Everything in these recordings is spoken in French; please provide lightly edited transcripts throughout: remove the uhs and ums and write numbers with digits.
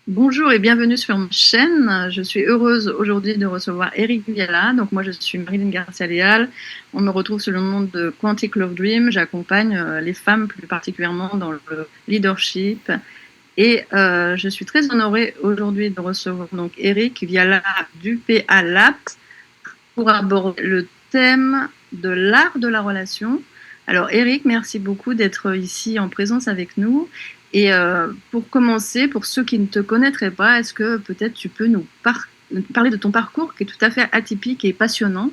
Bonjour et bienvenue sur ma chaîne. Je suis heureuse aujourd'hui de recevoir Eric Viala. Donc moi je suis Marilyn Garcia-Leal. On me retrouve sous le nom de Quantic Love Dream. J'accompagne les femmes plus particulièrement dans le leadership. Et je suis très honorée aujourd'hui de recevoir donc Eric Viala du PA Labs pour aborder le thème de l'art de la relation. Alors Eric, merci beaucoup d'être ici en présence avec nous. Et pour commencer, pour ceux qui ne te connaîtraient pas, est-ce que peut-être tu peux nous parler de ton parcours qui est tout à fait atypique et passionnant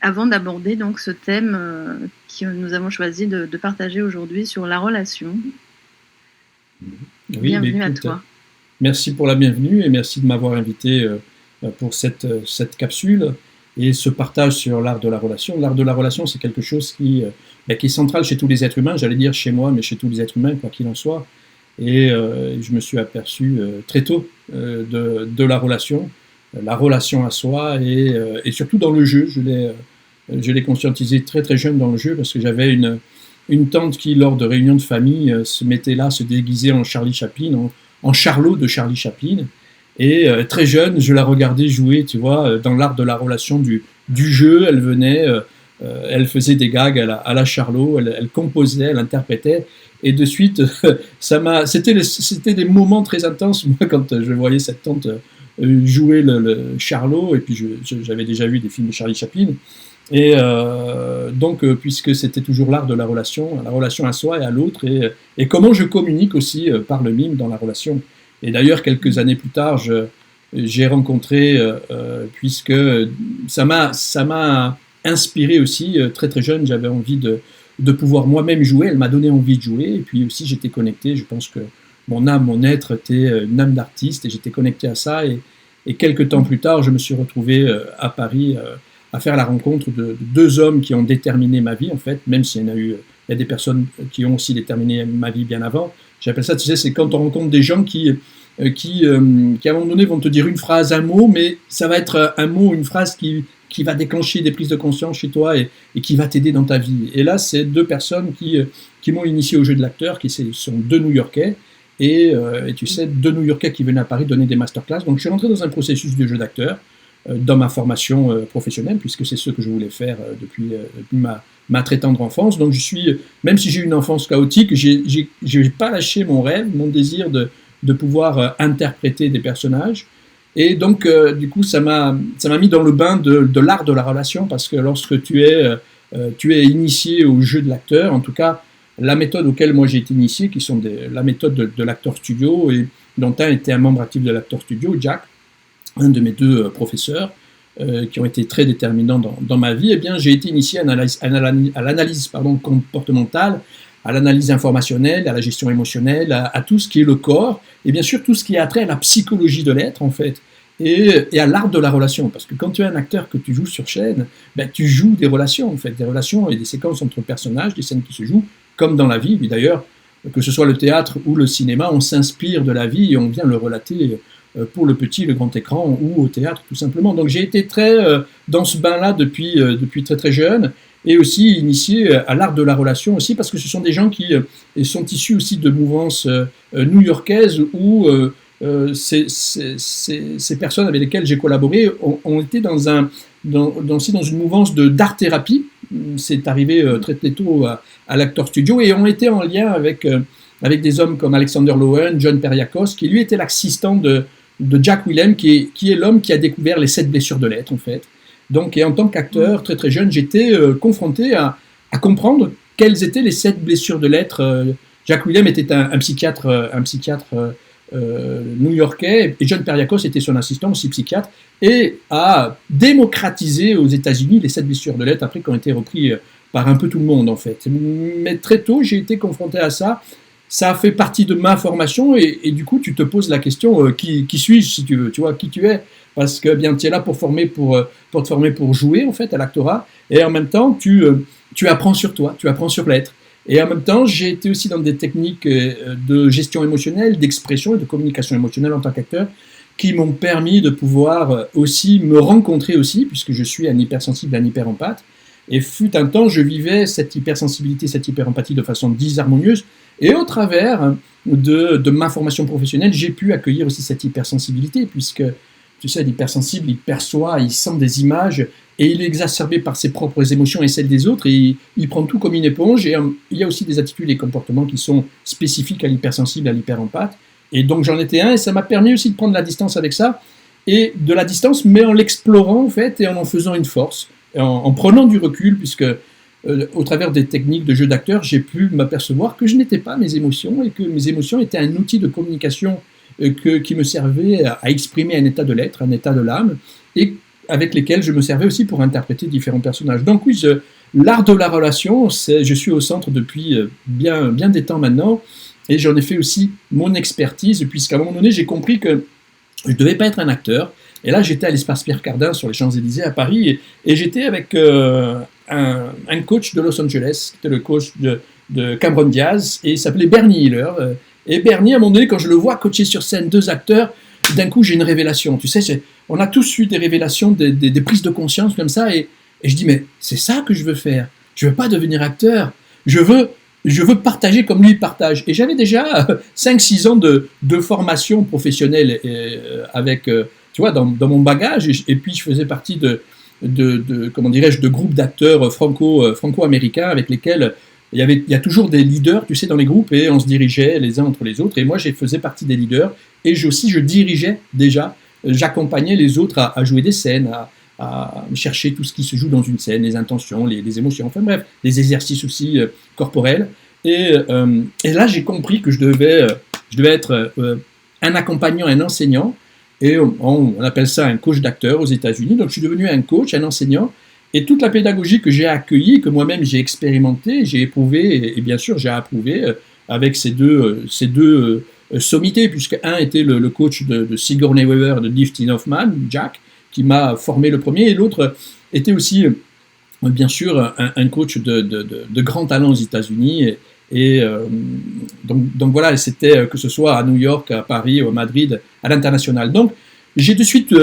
avant d'aborder donc ce thème que nous avons choisi de partager aujourd'hui sur la relation. Oui, Bienvenue à écoute, toi. merci pour la bienvenue et merci de m'avoir invité pour cette capsule et ce partage sur l'art de la relation. L'art de la relation, c'est quelque chose qui est central chez tous les êtres humains, j'allais dire chez moi, mais chez tous les êtres humains, quoi qu'il en soit. Et je me suis aperçu très tôt de la relation à soi et surtout dans le jeu. Je l'ai conscientisé très très jeune dans le jeu parce que j'avais une tante qui, lors de réunions de famille, se mettait là, se déguisait en Charlie Chaplin, en Charlot de Charlie Chaplin. Et très jeune, je la regardais jouer, tu vois, dans l'art de la relation du jeu. Elle venait, elle faisait des gags à la Charlot, elle composait, elle interprétait. Et de suite, c'était des moments très intenses, moi, quand je voyais cette tante jouer le Charlot. Et puis, j'avais déjà vu des films de Charlie Chaplin. Et donc, puisque c'était toujours l'art de la relation à soi et à l'autre, et comment je communique aussi par le mime dans la relation. Et d'ailleurs, quelques années plus tard, j'ai rencontré, puisque ça m'a inspiré aussi, très très jeune, j'avais envie de pouvoir moi-même jouer, elle m'a donné envie de jouer, et puis aussi j'étais connecté, je pense que mon âme, mon être était une âme d'artiste, et j'étais connecté à ça, et quelques temps plus tard, je me suis retrouvé à Paris, à faire la rencontre de deux hommes qui ont déterminé ma vie, en fait, même s'il y en a eu, il y a des personnes qui ont aussi déterminé ma vie bien avant. J'appelle ça, tu sais, c'est quand on rencontre des gens qui à un moment donné vont te dire une phrase, un mot, mais ça va être un mot, une phrase qui va déclencher des prises de conscience chez toi et qui va t'aider dans ta vie. Et là, c'est deux personnes qui m'ont initié au jeu de l'acteur, qui sont deux New-Yorkais, et tu sais, deux New-Yorkais qui venaient à Paris donner des masterclass. Donc je suis rentré dans un processus de jeu d'acteur dans ma formation professionnelle, puisque c'est ce que je voulais faire depuis ma très tendre enfance. Donc même si j'ai eu une enfance chaotique, j'ai pas lâché mon rêve, mon désir de pouvoir interpréter des personnages. Et donc, du coup, ça m'a mis dans le bain de l'art de la relation, parce que lorsque tu es initié au jeu de l'acteur, en tout cas, la méthode auquel moi j'ai été initié, qui sont la méthode de l'acteur studio, et dont un était un membre actif de l'acteur studio, Jack, un de mes deux professeurs, qui ont été très déterminants dans ma vie, eh bien, j'ai été initié à l'analyse comportementale, à l'analyse informationnelle, à la gestion émotionnelle, à tout ce qui est le corps, et bien sûr tout ce qui a trait à la psychologie de l'être, en fait, et à l'art de la relation. Parce que quand tu es un acteur que tu joues sur chaîne, ben, tu joues des relations, en fait, des relations et des séquences entre personnages, des scènes qui se jouent, comme dans la vie. Et d'ailleurs, que ce soit le théâtre ou le cinéma, on s'inspire de la vie et on vient le relater pour le petit, le grand écran ou au théâtre, tout simplement. Donc j'ai été très dans ce bain-là depuis très très jeune, et aussi initié à l'art de la relation aussi, parce que ce sont des gens qui sont issus aussi de mouvances new-yorkaises où ces personnes avec lesquelles j'ai collaboré ont été dans une mouvance d'art-thérapie. C'est arrivé très très tôt à l'Actor Studio, et ont été en lien avec des hommes comme Alexander Lowen, John Periakos, qui lui était l'assistant de Jack Willem, qui est l'homme qui a découvert les 7 blessures de l'être, en fait. Donc, et en tant qu'acteur, très très jeune, j'étais confronté à comprendre quelles étaient les 7 blessures de l'être. Jack Willem était un psychiatre new-yorkais, et John Periakos était son assistant, aussi psychiatre, et a démocratisé aux États-Unis les 7 blessures de l'être, après qui ont été repris par un peu tout le monde, en fait. Mais très tôt, j'ai été confronté à ça. Ça a fait partie de ma formation, et du coup, tu te poses la question, qui suis-je, si tu veux, tu vois, qui tu es, parce que bien, tu es là pour te former pour jouer, en fait, à l'actorat, et en même temps, tu apprends sur toi, tu apprends sur l'être. Et en même temps, j'ai été aussi dans des techniques de gestion émotionnelle, d'expression et de communication émotionnelle en tant qu'acteur, qui m'ont permis de pouvoir aussi me rencontrer aussi, puisque je suis un hypersensible, un hyperempathe. Et fut un temps, je vivais cette hypersensibilité, cette hyperempathie de façon disharmonieuse, Et au travers de ma formation professionnelle, j'ai pu accueillir aussi cette hypersensibilité, puisque, tu sais, l'hypersensible, il perçoit, il sent des images, et il est exacerbé par ses propres émotions et celles des autres, et il prend tout comme une éponge, et il y a aussi des attitudes et comportements qui sont spécifiques à l'hypersensible, à l'hyperempathe, et donc j'en étais un, et ça m'a permis aussi de prendre la distance avec ça, et de la distance, mais en l'explorant en fait, et en faisant une force, en prenant du recul, puisque au travers des techniques de jeu d'acteur, j'ai pu m'apercevoir que je n'étais pas mes émotions, et que mes émotions étaient un outil de communication qui me servait à exprimer un état de l'être, un état de l'âme, et avec lesquels je me servais aussi pour interpréter différents personnages. Donc oui, l'art de la relation, je suis au centre depuis bien des temps maintenant, et j'en ai fait aussi mon expertise, puisqu'à un moment donné, j'ai compris que je ne devais pas être un acteur. Et là, j'étais à l'espace Pierre Cardin sur les Champs-Élysées à Paris, et j'étais avec un coach de Los Angeles, qui était le coach de Cameron Diaz, et il s'appelait Bernie Hiller. Et Bernie, à un moment donné, quand je le vois coacher sur scène 2 acteurs, d'un coup, j'ai une révélation. Tu sais, on a tous eu des révélations, des prises de conscience comme ça, et je dis, mais c'est ça que je veux faire. Je ne veux pas devenir acteur. Je veux partager comme lui partage. Et j'avais déjà 5-6 ans de formation professionnelle avec, tu vois, dans mon bagage. Et puis, je faisais partie comment dirais-je, de groupes d'acteurs franco-américains avec lesquels il y a toujours des leaders, tu sais, dans les groupes, et on se dirigeait les uns entre les autres. Et moi, je faisais partie des leaders. Et je dirigeais déjà, j'accompagnais les autres à jouer des scènes, à chercher tout ce qui se joue dans une scène, les intentions, les émotions, enfin bref, les exercices aussi corporels. Et là, j'ai compris que je devais être un accompagnant, un enseignant, et on appelle ça un coach d'acteur aux États-Unis. Donc, je suis devenu un coach, un enseignant, et toute la pédagogie que j'ai accueillie, que moi-même j'ai expérimentée, j'ai éprouvé, et bien sûr j'ai approuvé avec ces deux sommités, puisque un était le coach de Sigourney Weaver, de Dustin Hoffman, Jack, qui m'a formé le premier, et l'autre était aussi, bien sûr, un coach de grand talent aux États-Unis. Donc voilà, c'était que ce soit à New York, à Paris, à Madrid, à l'international. Donc j'ai de suite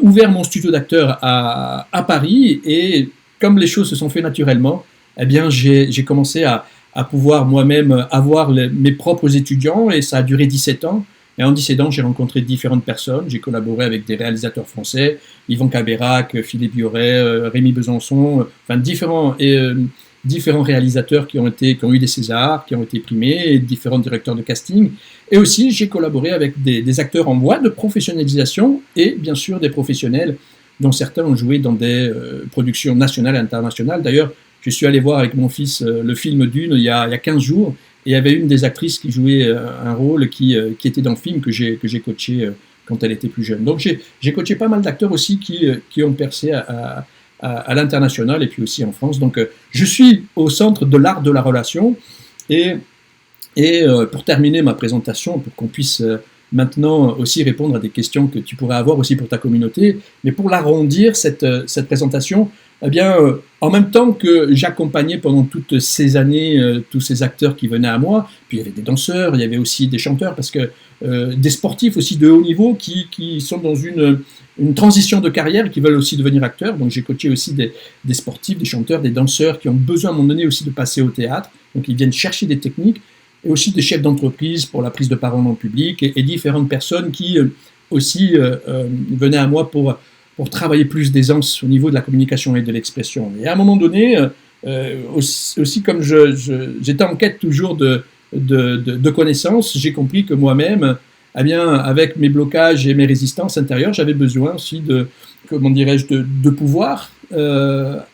ouvert mon studio d'acteur à Paris, et comme les choses se sont faites naturellement, eh bien j'ai commencé à pouvoir moi-même avoir mes propres étudiants, et ça a duré 17 ans. Et en 17 ans, j'ai rencontré différentes personnes, j'ai collaboré avec des réalisateurs français, Yvan Cabérac, Philippe Yoret, Rémi Besançon, enfin différents réalisateurs qui ont eu des Césars, qui ont été primés, et différents directeurs de casting. Et aussi, j'ai collaboré avec des acteurs en voie de professionnalisation, et bien sûr des professionnels, dont certains ont joué dans des productions nationales et internationales. D'ailleurs, je suis allé voir avec mon fils le film Dune il y a 15 jours, et il y avait une des actrices qui jouait un rôle qui était dans le film que j'ai coaché quand elle était plus jeune. Donc j'ai coaché pas mal d'acteurs aussi qui ont percé à l'international, et puis aussi en France. Donc je suis au centre de l'art de la relation, et pour terminer ma présentation, pour qu'on puisse maintenant aussi répondre à des questions que tu pourrais avoir aussi pour ta communauté, mais pour l'arrondir cette présentation, eh bien, en même temps que j'accompagnais pendant toutes ces années tous ces acteurs qui venaient à moi, puis il y avait des danseurs, il y avait aussi des chanteurs, parce que des sportifs aussi de haut niveau qui sont dans une transition de carrière, qui veulent aussi devenir acteurs. Donc j'ai coaché aussi des sportifs, des chanteurs, des danseurs qui ont besoin à un moment donné aussi de passer au théâtre, donc ils viennent chercher des techniques, et aussi des chefs d'entreprise pour la prise de parole en public, et différentes personnes qui aussi venaient à moi pour travailler plus d'aisance au niveau de la communication et de l'expression. Et à un moment donné, aussi comme j'étais en quête toujours de connaissances, j'ai compris que moi-même, eh bien, avec mes blocages et mes résistances intérieures, j'avais besoin aussi de pouvoir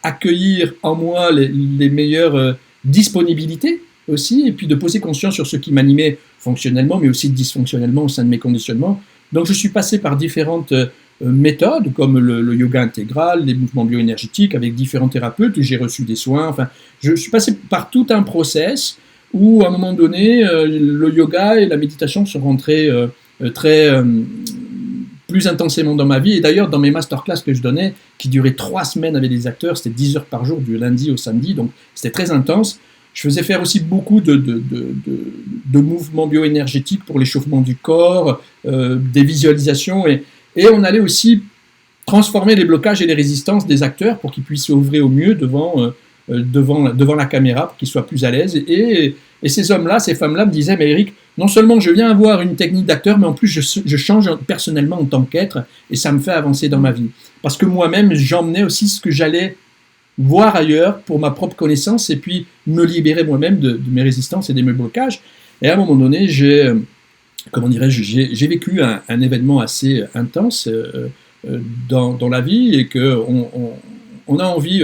accueillir en moi les meilleures disponibilités aussi, et puis de poser conscience sur ce qui m'animait fonctionnellement, mais aussi dysfonctionnellement au sein de mes conditionnements. Donc je suis passé par différentes méthodes, comme le yoga intégral, les mouvements bioénergétiques avec différents thérapeutes, où j'ai reçu des soins. Enfin, je suis passé par tout un process où, à un moment donné, le yoga et la méditation sont rentrés plus intensément dans ma vie. Et d'ailleurs, dans mes masterclass que je donnais, qui duraient 3 semaines avec des acteurs, c'était 10 heures par jour, du lundi au samedi, donc c'était très intense. Je faisais faire aussi beaucoup de mouvements bioénergétiques pour l'échauffement du corps, des visualisations, et on allait aussi transformer les blocages et les résistances des acteurs pour qu'ils puissent s'ouvrir au mieux devant la caméra, pour qu'ils soient plus à l'aise. Et Et ces hommes-là, ces femmes-là me disaient, mais Eric, non seulement je viens avoir une technique d'acteur, mais en plus je change personnellement en tant qu'être, et ça me fait avancer dans ma vie. Parce que moi-même, j'emmenais aussi ce que j'allais voir ailleurs pour ma propre connaissance, et puis me libérer moi-même de mes résistances et de mes blocages. Et à un moment donné, j'ai vécu un événement assez intense dans la vie, et qu'on a envie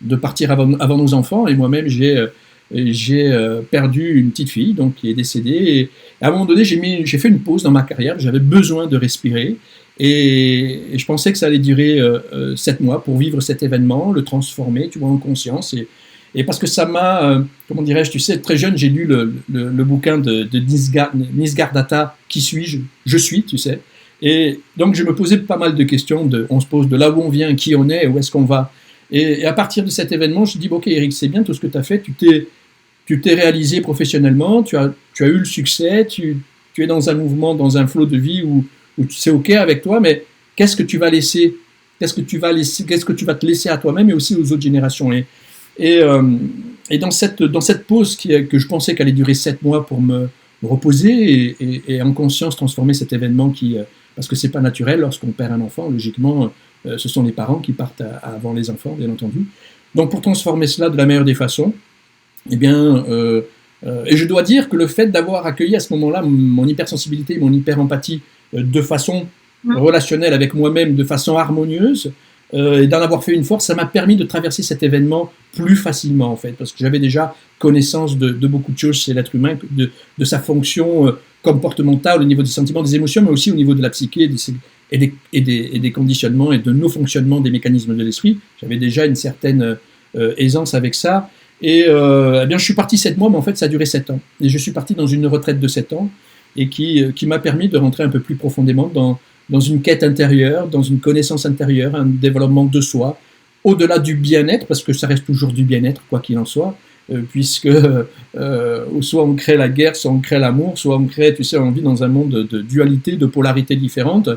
de partir avant nos enfants, et moi-même j'ai perdu une petite fille donc, qui est décédée, et à un moment donné j'ai fait une pause dans ma carrière, j'avais besoin de respirer, et je pensais que ça allait durer 7 mois pour vivre cet événement, le transformer, tu vois, en conscience, et parce que ça m'a, comment dirais-je, tu sais, très jeune, j'ai lu le bouquin de Nisargadatta, Qui suis-je? Je suis, tu sais. Et donc, je me posais pas mal de questions. On se pose de là où on vient, qui on est, où est-ce qu'on va. Et à partir de cet événement, je dis, ok, Eric, c'est bien tout ce que tu as fait. Tu t'es réalisé professionnellement, tu as eu le succès, tu es dans un mouvement, dans un flot de vie où tu sais, ok avec toi, mais qu'est-ce que tu vas laisser? Qu'est-ce que tu vas te laisser à toi-même et aussi aux autres générations? Et dans cette pause que je pensais qu'elle allait durer 7 mois pour me reposer et en conscience transformer cet événement parce que c'est pas naturel lorsqu'on perd un enfant, logiquement, ce sont les parents qui partent avant les enfants, bien entendu. Donc pour transformer cela de la meilleure des façons, eh bien, et je dois dire que le fait d'avoir accueilli à ce moment-là mon hypersensibilité, mon hyperempathie de façon relationnelle avec moi-même, de façon harmonieuse, et d'en avoir fait une force, ça m'a permis de traverser cet événement plus facilement, en fait, parce que j'avais déjà connaissance de beaucoup de choses chez l'être humain, de sa fonction comportementale au niveau des sentiments, des émotions, mais aussi au niveau de la psyché et des conditionnements et de nos fonctionnements des mécanismes de l'esprit. J'avais déjà une certaine aisance avec ça. Et eh bien, je suis parti 7 mois, mais en fait, ça a duré 7 ans. Et je suis parti dans une retraite de 7 ans, et qui m'a permis de rentrer un peu plus profondément dans une quête intérieure, dans une connaissance intérieure, un développement de soi, au-delà du bien-être, parce que ça reste toujours du bien-être, quoi qu'il en soit, puisque soit on crée la guerre, soit on crée l'amour, soit on crée, tu sais, on vit dans un monde de dualité, de polarités différentes,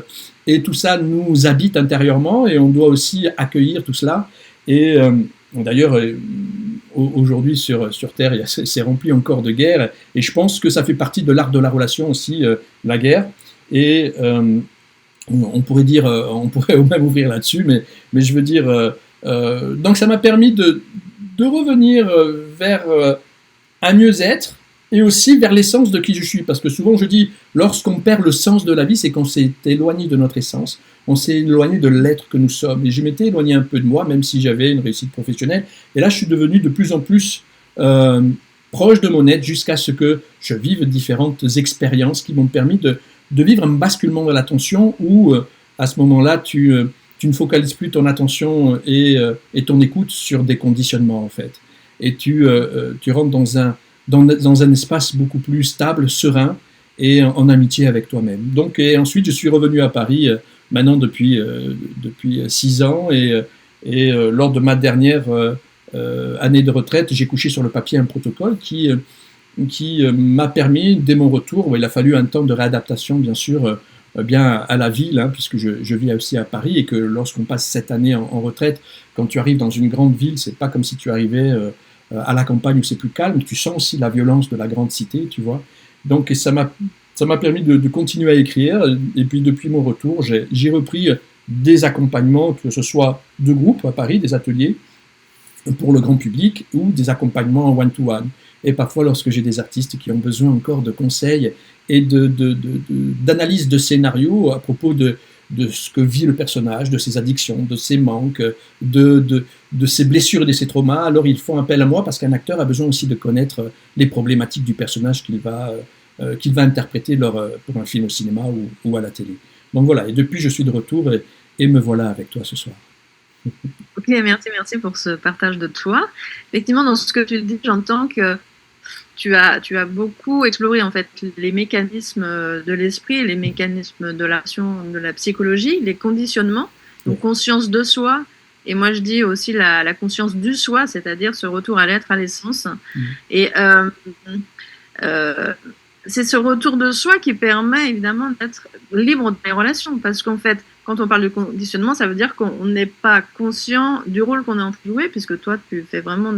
et tout ça nous habite intérieurement, et on doit aussi accueillir tout cela. Et d'ailleurs, aujourd'hui sur Terre, c'est rempli encore de guerres, et je pense que ça fait partie de l'art de la relation aussi, la guerre. Et on pourrait même ouvrir là-dessus, mais je veux dire, donc ça m'a permis de revenir vers un mieux-être, et aussi vers l'essence de qui je suis, parce que souvent je dis, lorsqu'on perd le sens de la vie, c'est qu'on s'est éloigné de notre essence, on s'est éloigné de l'être que nous sommes, et je m'étais éloigné un peu de moi, même si j'avais une réussite professionnelle, et là je suis devenu de plus en plus proche de mon être, jusqu'à ce que je vive différentes expériences qui m'ont permis de vivre un basculement de l'attention, où à ce moment-là tu ne focalises plus ton attention et ton écoute sur des conditionnements, en fait, et tu rentres dans un espace beaucoup plus stable, serein, et en amitié avec toi-même. Donc, et ensuite, je suis revenu à Paris, maintenant depuis 6 ans, et lors de ma dernière année de retraite, j'ai couché sur le papier un protocole qui m'a permis, dès mon retour, il a fallu un temps de réadaptation, bien sûr, bien à la ville, hein, puisque je vis aussi à Paris, et que lorsqu'on passe 7 années en retraite, quand tu arrives dans une grande ville, c'est pas comme si tu arrivais à la campagne où c'est plus calme, tu sens aussi la violence de la grande cité, tu vois. Donc ça m'a permis de continuer à écrire, et puis depuis mon retour, j'ai repris des accompagnements, que ce soit de groupe à Paris, des ateliers pour le grand public, ou des accompagnements en one-to-one. Et parfois, lorsque j'ai des artistes qui ont besoin encore de conseils et d'analyse de scénarios à propos de ce que vit le personnage, de ses addictions, de ses manques, de ses blessures et de ses traumas, alors ils font appel à moi, parce qu'un acteur a besoin aussi de connaître les problématiques du personnage qu'il va interpréter pour un film au cinéma ou à la télé. Donc voilà, et depuis je suis de retour, et me voilà avec toi ce soir. Ok, merci pour ce partage de toi. Effectivement, dans ce que tu dis, j'entends que tu as beaucoup exploré en fait les mécanismes de l'esprit, les mécanismes de la psychologie, les conditionnements, donc conscience de soi. Et moi, je dis aussi la conscience du soi, c'est-à-dire ce retour à l'être, à l'essence. Et c'est ce retour de soi qui permet évidemment d'être libre des relations, parce qu'en fait, quand on parle de conditionnement, ça veut dire qu'on n'est pas conscient du rôle qu'on est en train de jouer, puisque toi, tu fais vraiment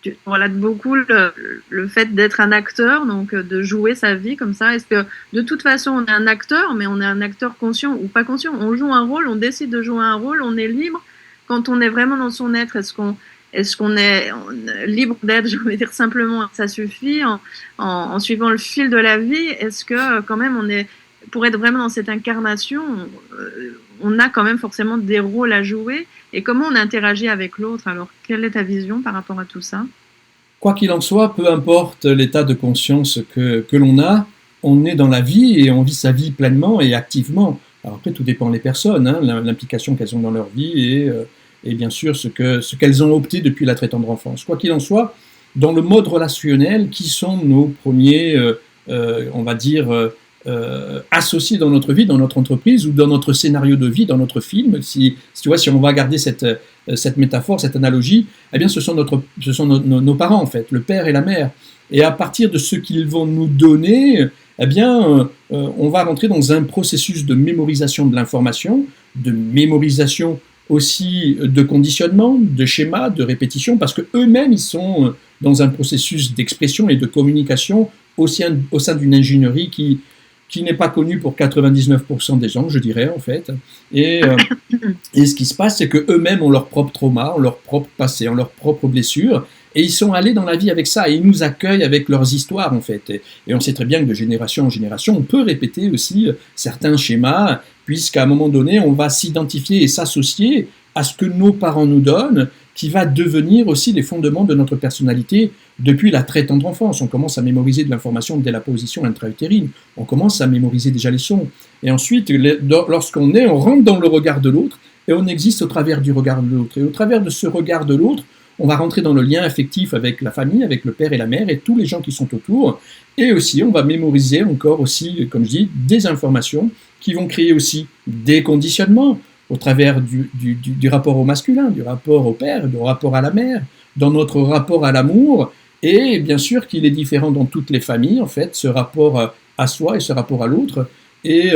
tu relates beaucoup le fait d'être un acteur, donc de jouer sa vie comme ça. Est-ce que de toute façon on est un acteur, mais on est un acteur conscient ou pas conscient? On joue un rôle, on décide de jouer un rôle, on est libre quand on est vraiment dans son être. Est-ce qu'on est libre d'être, je veux dire simplement, ça suffit en suivant le fil de la vie? Est-ce que quand même on est, pour être vraiment dans cette incarnation, on a quand même forcément des rôles à jouer? Et comment on interagit avec l'autre? Alors, quelle est ta vision par rapport à tout ça? Quoi qu'il en soit, peu importe l'état de conscience que l'on a, on est dans la vie et on vit sa vie pleinement et activement. Alors après, tout dépend des personnes, hein, l'implication qu'elles ont dans leur vie et bien sûr ce qu'elles ont opté depuis la très tendre enfance. Quoi qu'il en soit, dans le mode relationnel, qui sont nos premiers, on va dire, associés dans notre vie, dans notre entreprise ou dans notre scénario de vie, dans notre film, si tu vois, si on va garder cette métaphore, cette analogie, eh bien ce sont nos parents en fait, le père et la mère. Et à partir de ce qu'ils vont nous donner, eh bien on va rentrer dans un processus de mémorisation de l'information, de mémorisation aussi de conditionnement, de schéma, de répétition, parce que eux-mêmes ils sont dans un processus d'expression et de communication au sein d'une ingénierie qui n'est pas connue pour 99% des gens, je dirais, en fait. Et ce qui se passe, c'est qu'eux-mêmes ont leur propre trauma, ont leur propre passé, ont leurs propres blessures, et ils sont allés dans la vie avec ça, et ils nous accueillent avec leurs histoires, en fait. Et on sait très bien que de génération en génération, on peut répéter aussi certains schémas, puisqu'à un moment donné, on va s'identifier et s'associer à ce que nos parents nous donnent, qui va devenir aussi les fondements de notre personnalité depuis la très tendre enfance. On commence à mémoriser de l'information dès la position intra-utérine. On commence à mémoriser déjà les sons. Et ensuite, lorsqu'on on rentre dans le regard de l'autre et on existe au travers du regard de l'autre. Et au travers de ce regard de l'autre, on va rentrer dans le lien affectif avec la famille, avec le père et la mère et tous les gens qui sont autour. Et aussi, on va mémoriser encore aussi, comme je dis, des informations qui vont créer aussi des conditionnements au travers du rapport au masculin, du rapport au père, du rapport à la mère, dans notre rapport à l'amour, et bien sûr qu'il est différent dans toutes les familles, en fait, ce rapport à soi et ce rapport à l'autre, et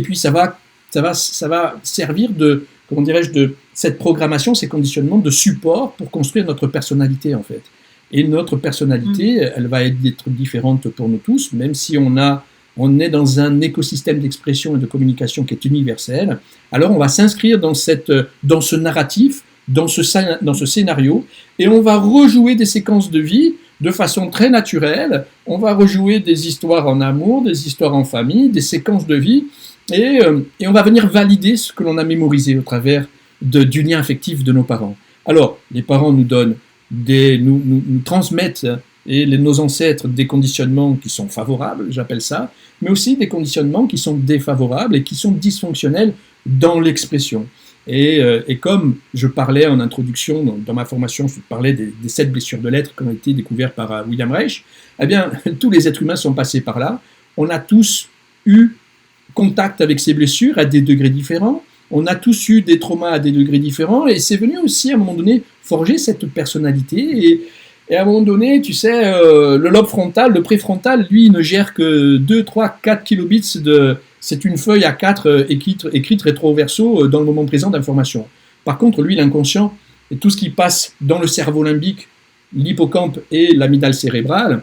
puis ça va servir de, comment dirais-je, de cette programmation, ces conditionnements de support pour construire notre personnalité, en fait. Et notre personnalité, elle va être différente pour nous tous, même si on est dans un écosystème d'expression et de communication qui est universel. Alors on va s'inscrire dans ce narratif, dans ce scénario, et on va rejouer des séquences de vie de façon très naturelle. On va rejouer des histoires en amour, des histoires en famille, des séquences de vie, et on va venir valider ce que l'on a mémorisé au travers du lien affectif de nos parents. Alors, les parents nous donnent nous transmettent et nos ancêtres des conditionnements qui sont favorables, j'appelle ça, mais aussi des conditionnements qui sont défavorables et qui sont dysfonctionnels dans l'expression. Et comme je parlais en introduction, dans ma formation, je parlais des 7 blessures de l'être qui ont été découvertes par William Reich, eh bien, tous les êtres humains sont passés par là. On a tous eu contact avec ces blessures à des degrés différents. On a tous eu des traumas à des degrés différents. Et c'est venu aussi, à un moment donné, forger cette personnalité. Et à un moment donné, tu sais, le lobe frontal, le préfrontal, lui, il ne gère que 2, 3, 4 kilobits c'est une feuille A4 écrite rétro-verso dans le moment présent d'information. Par contre, lui, l'inconscient, et tout ce qui passe dans le cerveau limbique, l'hippocampe et l'amygdale cérébrale,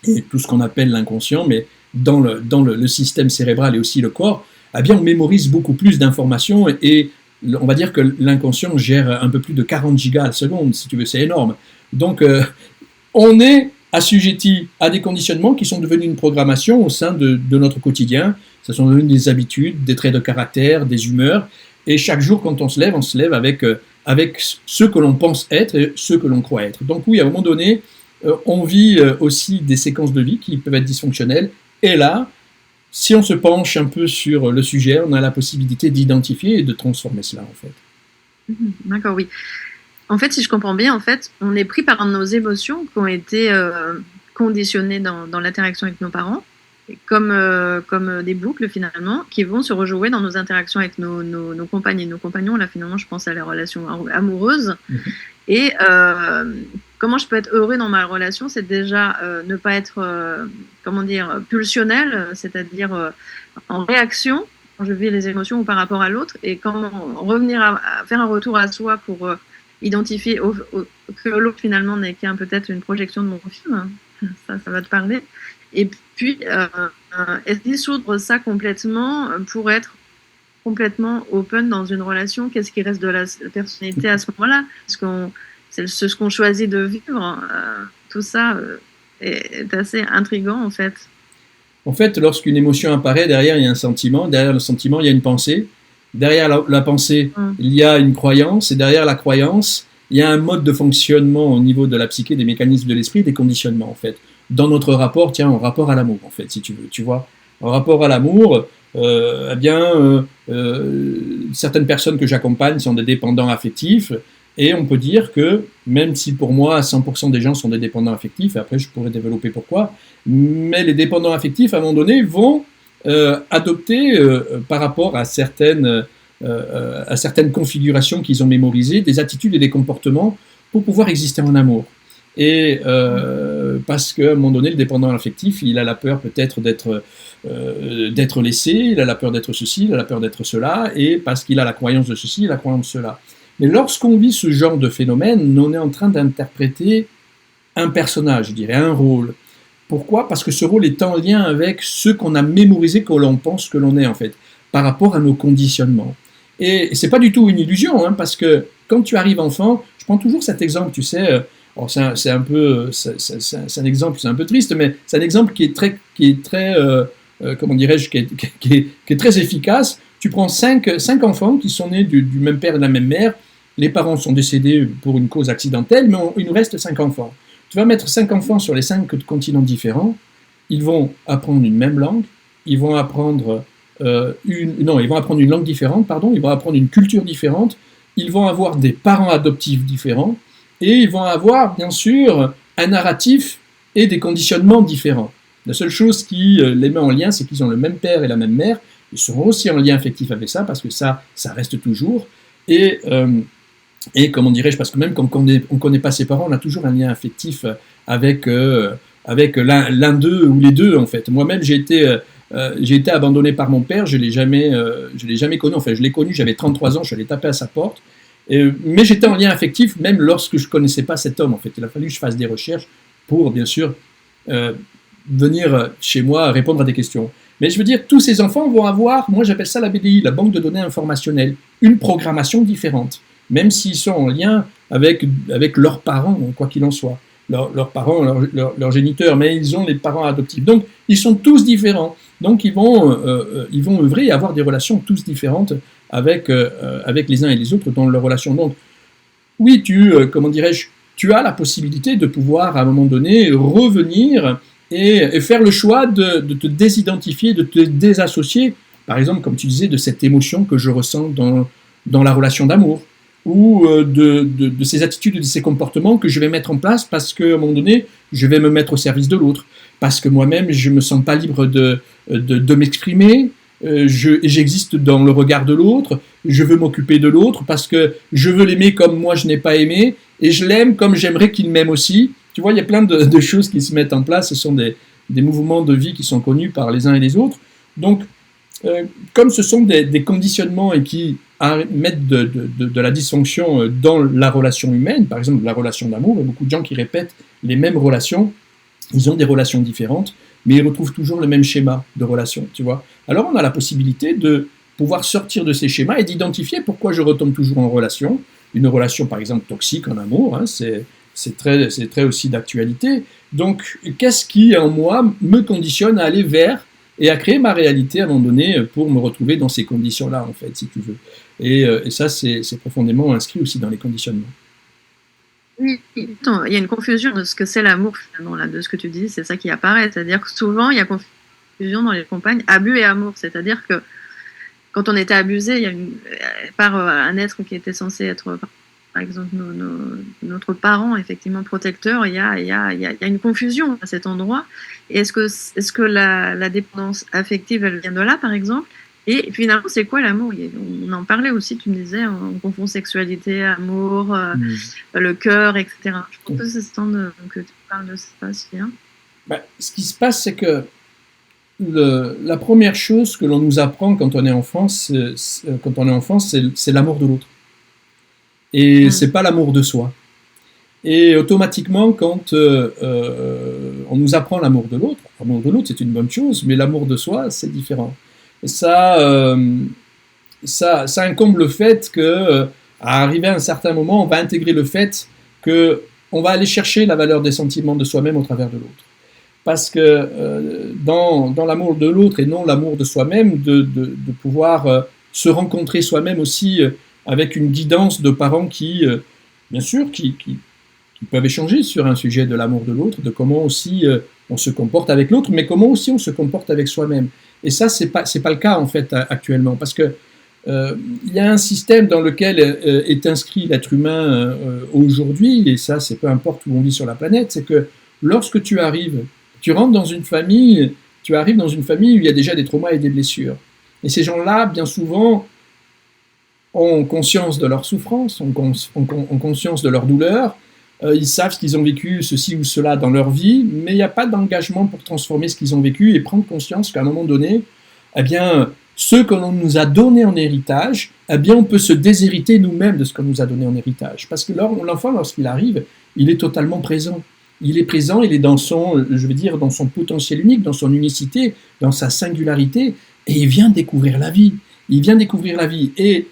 et tout ce qu'on appelle l'inconscient, mais dans le système cérébral et aussi le corps, eh bien, on mémorise beaucoup plus d'informations et on va dire que l'inconscient gère un peu plus de 40 gigas à la seconde, si tu veux, c'est énorme. Donc, on est assujetti à des conditionnements qui sont devenus une programmation au sein de notre quotidien. Ce sont devenus des habitudes, des traits de caractère, des humeurs. Et chaque jour, quand on se lève avec ce que l'on pense être et ce que l'on croit être. Donc oui, à un moment donné, on vit aussi des séquences de vie qui peuvent être dysfonctionnelles. Et là, si on se penche un peu sur le sujet, on a la possibilité d'identifier et de transformer cela, en fait. D'accord, oui. En fait, si je comprends bien, en fait, on est pris par nos émotions qui ont été conditionnées dans l'interaction avec nos parents, comme des boucles finalement, qui vont se rejouer dans nos interactions avec nos compagnes et nos compagnons. Là, finalement, je pense à la relation amoureuse. Et comment je peux être heureux dans ma relation, c'est déjà ne pas être, pulsionnel, c'est-à-dire en réaction quand je vis les émotions ou par rapport à l'autre, et comment revenir à faire un retour à soi pour identifier que l'autre finalement n'est peut-être une projection de mon film. Ça va te parler. Et puis, dissoudre ça complètement pour être complètement open dans une relation. Qu'est-ce qui reste de la personnalité à ce moment-là? C'est ce qu'on choisit de vivre. Tout ça est assez intriguant, en fait. En fait, lorsqu'une émotion apparaît, derrière, il y a un sentiment. Derrière le sentiment, il y a une pensée. Derrière la pensée, il y a une croyance. Et derrière la croyance, il y a un mode de fonctionnement au niveau de la psyché, des mécanismes de l'esprit, des conditionnements, en fait. Dans notre rapport, en rapport à l'amour, en fait, si tu veux. Tu vois, en rapport à l'amour, certaines personnes que j'accompagne sont des dépendants affectifs. Et on peut dire que, même si pour moi 100% des gens sont des dépendants affectifs, et après je pourrais développer pourquoi, mais les dépendants affectifs, à un moment donné, vont adopter, par rapport à certaines configurations qu'ils ont mémorisées, des attitudes et des comportements pour pouvoir exister en amour. Et parce qu'à un moment donné, le dépendant affectif, il a la peur peut-être d'être laissé, il a la peur d'être ceci, il a la peur d'être cela, et parce qu'il a la croyance de ceci, la croyance de cela. Mais lorsqu'on vit ce genre de phénomène, on est en train d'interpréter un personnage, je dirais, un rôle. Pourquoi ? Parce que ce rôle est en lien avec ce qu'on a mémorisé, que l'on pense que l'on est, en fait, par rapport à nos conditionnements. Et c'est pas du tout une illusion, hein, parce que quand tu arrives enfant, je prends toujours cet exemple, tu sais, c'est un exemple, c'est un peu triste, mais c'est un exemple qui est très comment dirais-je, qui est très efficace. Tu prends cinq enfants qui sont nés du même père et de la même mère. Les parents sont décédés pour une cause accidentelle, mais il nous reste 5 enfants. Tu vas mettre 5 enfants sur les 5 continents différents. Ils vont apprendre une même langue. Ils vont apprendre ils vont apprendre une langue différente, pardon. Ils vont apprendre une culture différente. Ils vont avoir des parents adoptifs différents. Et ils vont avoir, bien sûr, un narratif et des conditionnements différents. La seule chose qui les met en lien, c'est qu'ils ont le même père et la même mère. Ils seront aussi en lien affectif avec ça, parce que ça reste toujours. Et comment dirais-je, parce que même quand on ne connaît pas ses parents, on a toujours un lien affectif avec l'un d'eux ou les deux, en fait. Moi-même, j'ai été abandonné par mon père, je l'ai jamais connu. Enfin, je l'ai connu, j'avais 33 ans, je suis allé taper à sa porte. Mais j'étais en lien affectif, même lorsque je ne connaissais pas cet homme, en fait. Il a fallu que je fasse des recherches pour, bien sûr, venir chez moi répondre à des questions. Mais je veux dire, tous ces enfants vont avoir, moi j'appelle ça la BDI, la banque de données informationnelle, une programmation différente, même s'ils sont en lien avec leurs parents, quoi qu'il en soit, leurs parents, leurs géniteurs, mais ils ont les parents adoptifs. Donc, ils sont tous différents. Donc, ils vont œuvrer et avoir des relations tous différentes avec les uns et les autres dans leurs relations. Donc, oui, comment dirais-je, tu as la possibilité de pouvoir, à un moment donné, revenir et faire le choix de te désidentifier, de te désassocier, par exemple, comme tu disais, de cette émotion que je ressens dans la relation d'amour, ou de ces attitudes, de ces comportements que je vais mettre en place parce qu'à un moment donné, je vais me mettre au service de l'autre, parce que moi-même, je ne me sens pas libre de m'exprimer, j'existe dans le regard de l'autre, je veux m'occuper de l'autre parce que je veux l'aimer comme moi je n'ai pas aimé, et je l'aime comme j'aimerais qu'il m'aime aussi. Tu vois, il y a plein de choses qui se mettent en place, ce sont des mouvements de vie qui sont connus par les uns et les autres. Donc, comme ce sont des conditionnements et qui mettent de la dysfonction dans la relation humaine, par exemple la relation d'amour, il y a beaucoup de gens qui répètent les mêmes relations, ils ont des relations différentes, mais ils retrouvent toujours le même schéma de relation, tu vois. Alors on a la possibilité de pouvoir sortir de ces schémas et d'identifier pourquoi je retombe toujours en relation, une relation par exemple toxique en amour, hein, c'est très aussi d'actualité. Donc, qu'est-ce qui, en moi, me conditionne à aller vers et à créer ma réalité à un moment donné pour me retrouver dans ces conditions-là, en fait, si tu veux. Et ça, c'est profondément inscrit aussi dans les conditionnements. Oui, il y a une confusion de ce que c'est l'amour, finalement, là, de ce que tu dis, c'est ça qui apparaît. C'est-à-dire que souvent, il y a confusion dans les compagnes, abus et amour. C'est-à-dire que quand on était abusé par un être qui était censé être, par exemple, notre parent, effectivement, protecteur, il y a une confusion à cet endroit. Et est-ce que la dépendance affective, elle vient de là, par exemple ? Et finalement, c'est quoi l'amour ? On en parlait aussi, tu me disais, on confond sexualité, amour, le cœur, etc. Je pense que c'est ce temps que tu parles de ça, Sylvien. Ce qui se passe, c'est que la première chose que l'on nous apprend quand on est enfant, c'est l'amour de l'autre. Et c'est pas l'amour de soi. Et automatiquement, quand on nous apprend l'amour de l'autre c'est une bonne chose, mais l'amour de soi, c'est différent. Et ça incombe le fait que, à arriver à un certain moment, on va intégrer le fait que on va aller chercher la valeur des sentiments de soi-même au travers de l'autre. Parce que dans l'amour de l'autre et non l'amour de soi-même, de pouvoir se rencontrer soi-même aussi avec une guidance de parents qui, bien sûr, qui peuvent échanger sur un sujet de l'amour de l'autre, de comment aussi on se comporte avec l'autre, mais comment aussi on se comporte avec soi-même. Et ça, c'est pas le cas en fait actuellement, parce que il y a un système dans lequel est inscrit l'être humain aujourd'hui, et ça, c'est peu importe où on vit sur la planète, c'est que lorsque tu rentres dans une famille, tu arrives dans une famille où il y a déjà des traumas et des blessures. Et ces gens-là, bien souvent, ont conscience de leur souffrance, ont conscience de leur douleur, ils savent qu'ils ont vécu ceci ou cela dans leur vie, mais il n'y a pas d'engagement pour transformer ce qu'ils ont vécu et prendre conscience qu'à un moment donné, eh bien, ce que l'on nous a donné en héritage, eh bien, on peut se déshériter nous-mêmes de ce qu'on nous a donné en héritage. Parce que l'enfant, lorsqu'il arrive, il est totalement présent. Il est présent, il est dans son, je veux dire, dans son potentiel unique, dans son unicité, dans sa singularité, et il vient découvrir la vie. Il vient découvrir la vie. Et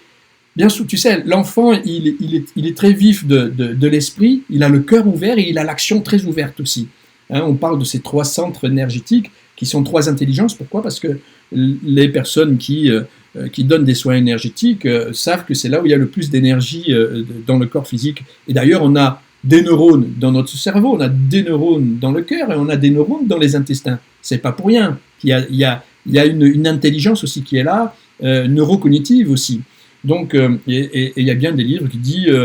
bien sûr, tu sais, l'enfant, il est très vif de l'esprit, il a le cœur ouvert et il a l'action très ouverte aussi. Hein, on parle de ces 3 centres énergétiques qui sont 3 intelligences. Pourquoi ? Parce que les personnes qui donnent des soins énergétiques savent que c'est là où il y a le plus d'énergie dans le corps physique. Et d'ailleurs, on a des neurones dans notre cerveau, on a des neurones dans le cœur et on a des neurones dans les intestins. C'est pas pour rien. Il y a une intelligence aussi qui est là, neurocognitive aussi. Donc, et il y a bien des livres qui disent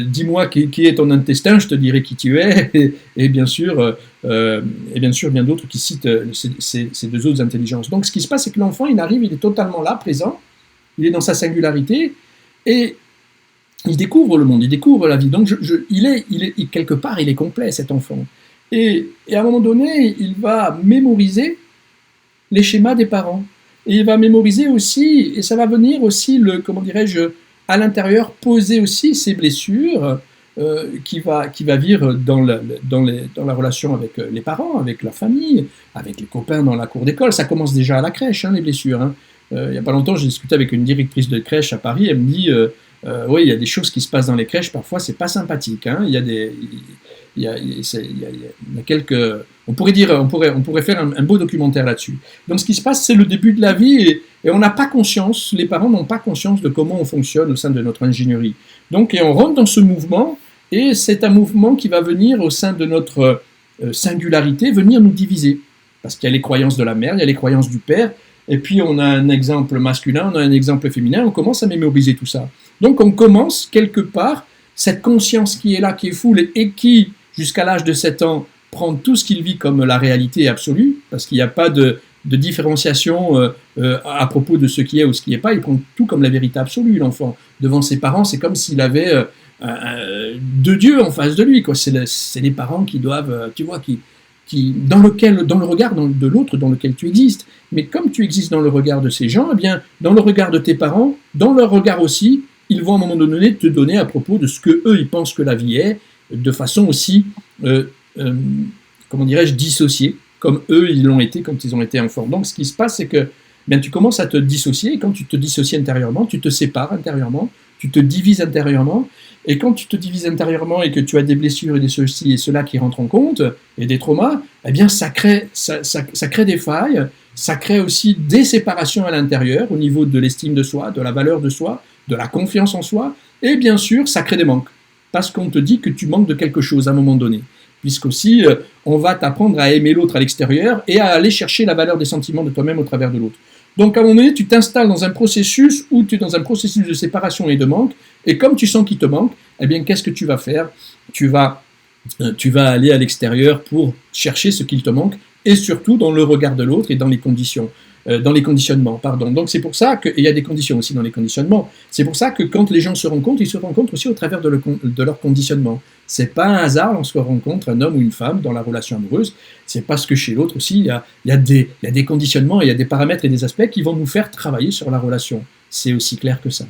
dis-moi qui est ton intestin, je te dirai qui tu es, et bien sûr bien d'autres qui citent ces 2 autres intelligences. Donc, ce qui se passe, c'est que l'enfant, il arrive, il est totalement là, présent, il est dans sa singularité, et il découvre le monde, il découvre la vie. Donc, quelque part, il est complet, cet enfant. Et à un moment donné, il va mémoriser les schémas des parents. Et il va mémoriser aussi, et ça va venir aussi, à l'intérieur, poser aussi ses blessures qui va vivre dans la relation avec les parents, avec la famille, avec les copains dans la cour d'école. Ça commence déjà à la crèche, hein, les blessures. Hein. Il n'y a pas longtemps, j'ai discuté avec une directrice de crèche à Paris, elle me dit oui, il y a des choses qui se passent dans les crèches, parfois c'est pas sympathique. Hein. Il y a quelques... On pourrait faire un beau documentaire là-dessus. Donc ce qui se passe, c'est le début de la vie et on n'a pas conscience, les parents n'ont pas conscience de comment on fonctionne au sein de notre ingénierie. Donc et on rentre dans ce mouvement et c'est un mouvement qui va venir au sein de notre singularité, venir nous diviser. Parce qu'il y a les croyances de la mère, il y a les croyances du père, et puis on a un exemple masculin, on a un exemple féminin, on commence à mémoriser tout ça. Donc on commence quelque part, cette conscience qui est là, qui est full et qui, jusqu'à l'âge de 7 ans, prend tout ce qu'il vit comme la réalité absolue, parce qu'il n'y a pas de différenciation à propos de ce qui est ou ce qui n'est pas, il prend tout comme la vérité absolue, l'enfant. Devant ses parents, c'est comme s'il avait 2 dieux en face de lui, quoi. C'est les parents qui doivent, tu vois, dans le regard de l'autre dans lequel tu existes. Mais comme tu existes dans le regard de ces gens, eh bien, dans le regard de tes parents, dans leur regard aussi, ils vont à un moment donné te donner à propos de ce que eux ils pensent que la vie est, de façon aussi, comment dirais-je, dissociée, comme eux ils l'ont été quand ils ont été enfants. Donc ce qui se passe, c'est que bien, tu commences à te dissocier, et quand tu te dissocies intérieurement, tu te sépares intérieurement, tu te divises intérieurement, et quand tu te divises intérieurement et que tu as des blessures et des ceci et cela qui rentrent en compte, et des traumas, eh bien ça crée des failles, ça crée aussi des séparations à l'intérieur, au niveau de l'estime de soi, de la valeur de soi, de la confiance en soi, et bien sûr, ça crée des manques, parce qu'on te dit que tu manques de quelque chose à un moment donné, puisqu'aussi, on va t'apprendre à aimer l'autre à l'extérieur, et à aller chercher la valeur des sentiments de toi-même au travers de l'autre. Donc à un moment donné, tu t'installes dans un processus où tu es dans un processus de séparation et de manque, et comme tu sens qu'il te manque, eh bien qu'est-ce que tu vas faire ? Tu vas aller à l'extérieur pour chercher ce qu'il te manque, et surtout dans le regard de l'autre et dans les conditionnements, pardon. Donc c'est pour ça qu'il y a des conditions aussi dans les conditionnements. C'est pour ça que quand les gens se rencontrent, ils se rencontrent aussi au travers de leur conditionnement. C'est pas un hasard lorsqu'on rencontre un homme ou une femme dans la relation amoureuse. C'est parce que chez l'autre aussi, il y a des conditionnements, il y a des paramètres et des aspects qui vont nous faire travailler sur la relation. C'est aussi clair que ça.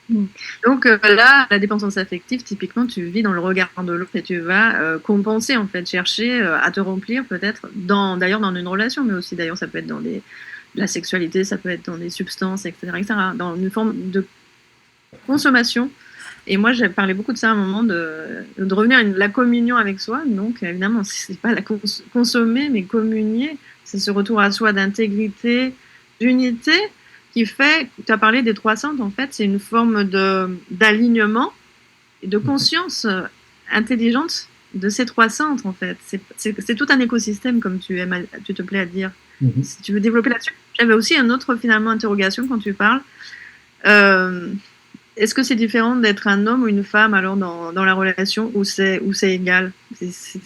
Donc là, la dépendance affective, typiquement, tu vis dans le regard de l'autre et tu vas compenser, en fait, chercher à te remplir peut-être, d'ailleurs dans une relation, mais aussi d'ailleurs ça peut être dans la sexualité, ça peut être dans des substances, etc., etc., dans une forme de consommation. Et moi, j'ai parlé beaucoup de ça à un moment, de revenir à la communion avec soi. Donc, évidemment, c'est pas la consommer, mais communier. C'est ce retour à soi d'intégrité, d'unité, qui fait, tu as parlé des trois centres, en fait, c'est une forme d'alignement et de conscience intelligente de ces trois centres, en fait. C'est tout un écosystème, comme tu te plais à dire. Si tu veux développer là-dessus. J'avais aussi une autre, finalement, interrogation quand tu parles. Est-ce que c'est différent d'être un homme ou une femme alors dans la relation ou c'est égal? C'est ce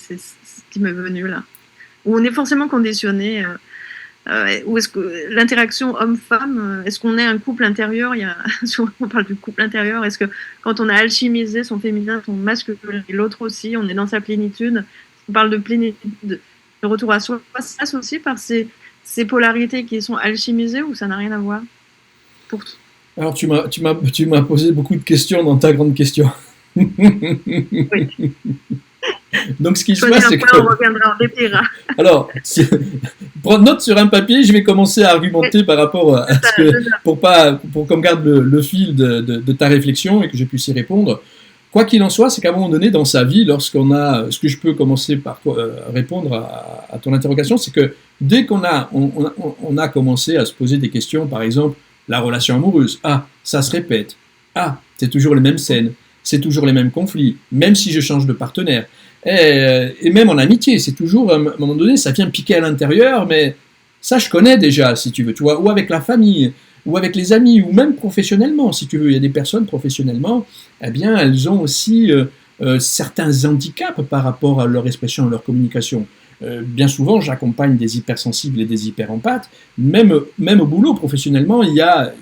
qui m'est venu là. Où on est forcément conditionné. Ou est-ce que l'interaction homme-femme, est-ce qu'on est un couple intérieur? Souvent on parle du couple intérieur. Est-ce que quand on a alchimisé son féminin, son masculin et l'autre aussi, on est dans sa plénitude? On parle de plénitude, de retour à soi. Ça passe aussi par ces polarités qui sont alchimisées ou ça n'a rien à voir pour Alors, tu m'as posé beaucoup de questions dans ta grande question. Oui. Donc, ce qui se passe, c'est que... On reviendra, on dépliera. Alors, prends note sur un papier, je vais commencer à argumenter par rapport à ce que... Pour qu'on garde le fil de ta réflexion et que je puisse y répondre. Quoi qu'il en soit, c'est qu'à un moment donné dans sa vie, lorsqu'on a... Ce que je peux commencer par répondre à ton interrogation, c'est que dès qu'on a commencé à se poser des questions, par exemple, la relation amoureuse, ça se répète, c'est toujours les mêmes scènes, c'est toujours les mêmes conflits, même si je change de partenaire. Et même en amitié, c'est toujours, à un moment donné, ça vient piquer à l'intérieur, mais ça je connais déjà, si tu veux, tu vois, ou avec la famille, ou avec les amis, ou même professionnellement, si tu veux. Il y a des personnes professionnellement, eh bien, elles ont aussi certains handicaps par rapport à leur expression, à leur communication. Bien souvent, j'accompagne des hypersensibles et des hyperempathes. Même au boulot, professionnellement, il y a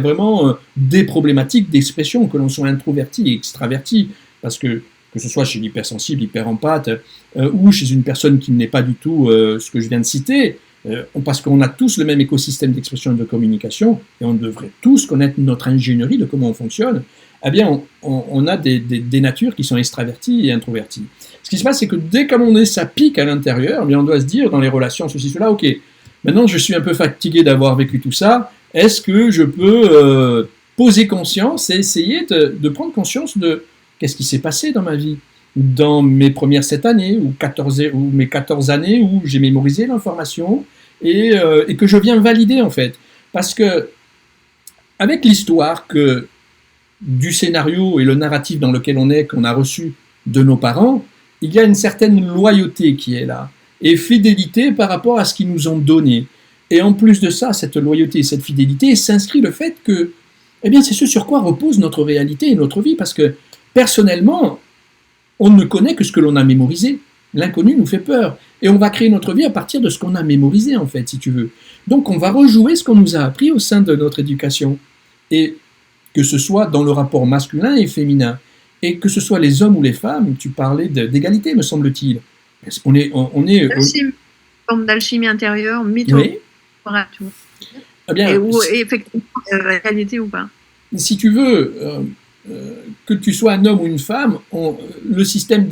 vraiment des problématiques d'expression, que l'on soit introverti et extraverti, parce que ce soit chez l'hypersensible, hyperempathe, ou chez une personne qui n'est pas du tout ce que je viens de citer, parce qu'on a tous le même écosystème d'expression et de communication, et on devrait tous connaître notre ingénierie de comment on fonctionne, eh bien, on a des natures qui sont extraverties et introverties. Ce qui se passe, c'est que dès qu'à un moment donné, ça pique à l'intérieur, eh bien, on doit se dire, dans les relations, ceci, cela, ok, maintenant je suis un peu fatigué d'avoir vécu tout ça, est-ce que je peux poser conscience et essayer de prendre conscience de qu'est-ce qui s'est passé dans ma vie, dans mes premières 7 années, ou mes 14 années, où j'ai mémorisé l'information, et que je viens valider, en fait. Parce que, avec l'histoire du scénario et le narratif dans lequel on est, qu'on a reçu de nos parents, il y a une certaine loyauté qui est là, et fidélité par rapport à ce qu'ils nous ont donné. Et en plus de ça, cette loyauté et cette fidélité s'inscrit le fait que, eh bien, c'est ce sur quoi repose notre réalité et notre vie, parce que, personnellement, on ne connaît que ce que l'on a mémorisé. L'inconnu nous fait peur. Et on va créer notre vie à partir de ce qu'on a mémorisé, en fait, si tu veux. Donc, on va rejouer ce qu'on nous a appris au sein de notre éducation. Et que ce soit dans le rapport masculin et féminin. Et que ce soit les hommes ou les femmes, tu parlais d'égalité, me semble-t-il. On est une forme d'alchimie intérieure, mytho. Oui. Eh bien, et effectivement, réalité ou pas. Si tu veux, que tu sois un homme ou une femme, l'écosystème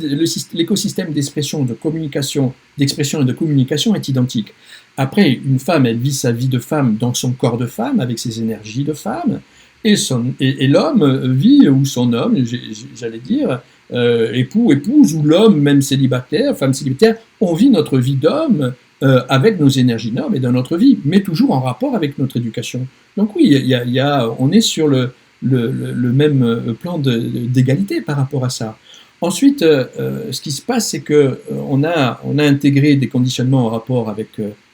d'expression, de communication, d'expression et de communication est identique. Après, une femme, elle vit sa vie de femme dans son corps de femme, avec ses énergies de femme, et l'homme vit, ou son homme, j'allais dire, époux, épouse, ou l'homme, même célibataire, femme célibataire, on vit notre vie d'homme avec nos énergies d'homme et dans notre vie, mais toujours en rapport avec notre éducation. Donc oui, on est sur le même plan d'égalité par rapport à ça. Ensuite, ce qui se passe, c'est qu'on a intégré des conditionnements en rapport avec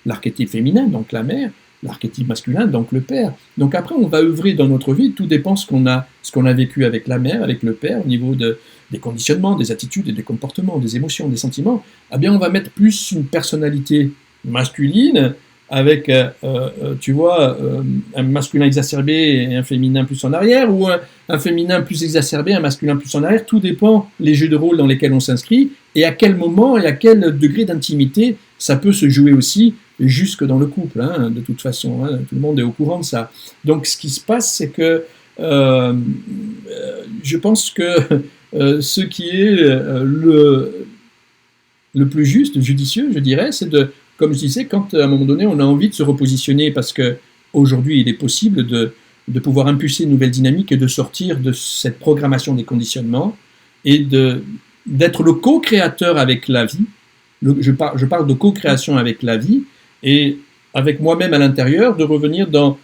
l'archétype féminin, donc la mère, l'archétype masculin, donc le père. Donc après, on va œuvrer dans notre vie, tout dépend ce qu'on a vécu avec la mère, avec le père, au niveau des conditionnements, des attitudes, des comportements, des émotions, des sentiments. Eh bien, on va mettre plus une personnalité masculine, avec, tu vois, un masculin exacerbé et un féminin plus en arrière, ou un féminin plus exacerbé, un masculin plus en arrière. Tout dépend les jeux de rôle dans lesquels on s'inscrit, et à quel moment et à quel degré d'intimité ça peut se jouer aussi, jusque dans le couple, hein, de toute façon, hein, tout le monde est au courant de ça. Donc ce qui se passe, c'est que je pense que ce qui est le plus juste, judicieux, je dirais, c'est de, comme je disais, quand à un moment donné on a envie de se repositionner, parce que aujourd'hui il est possible de pouvoir impulser une nouvelle dynamique et de sortir de cette programmation des conditionnements et d'être le co-créateur avec la vie. Je parle de co-création avec la vie et avec moi-même à l'intérieur, de revenir dans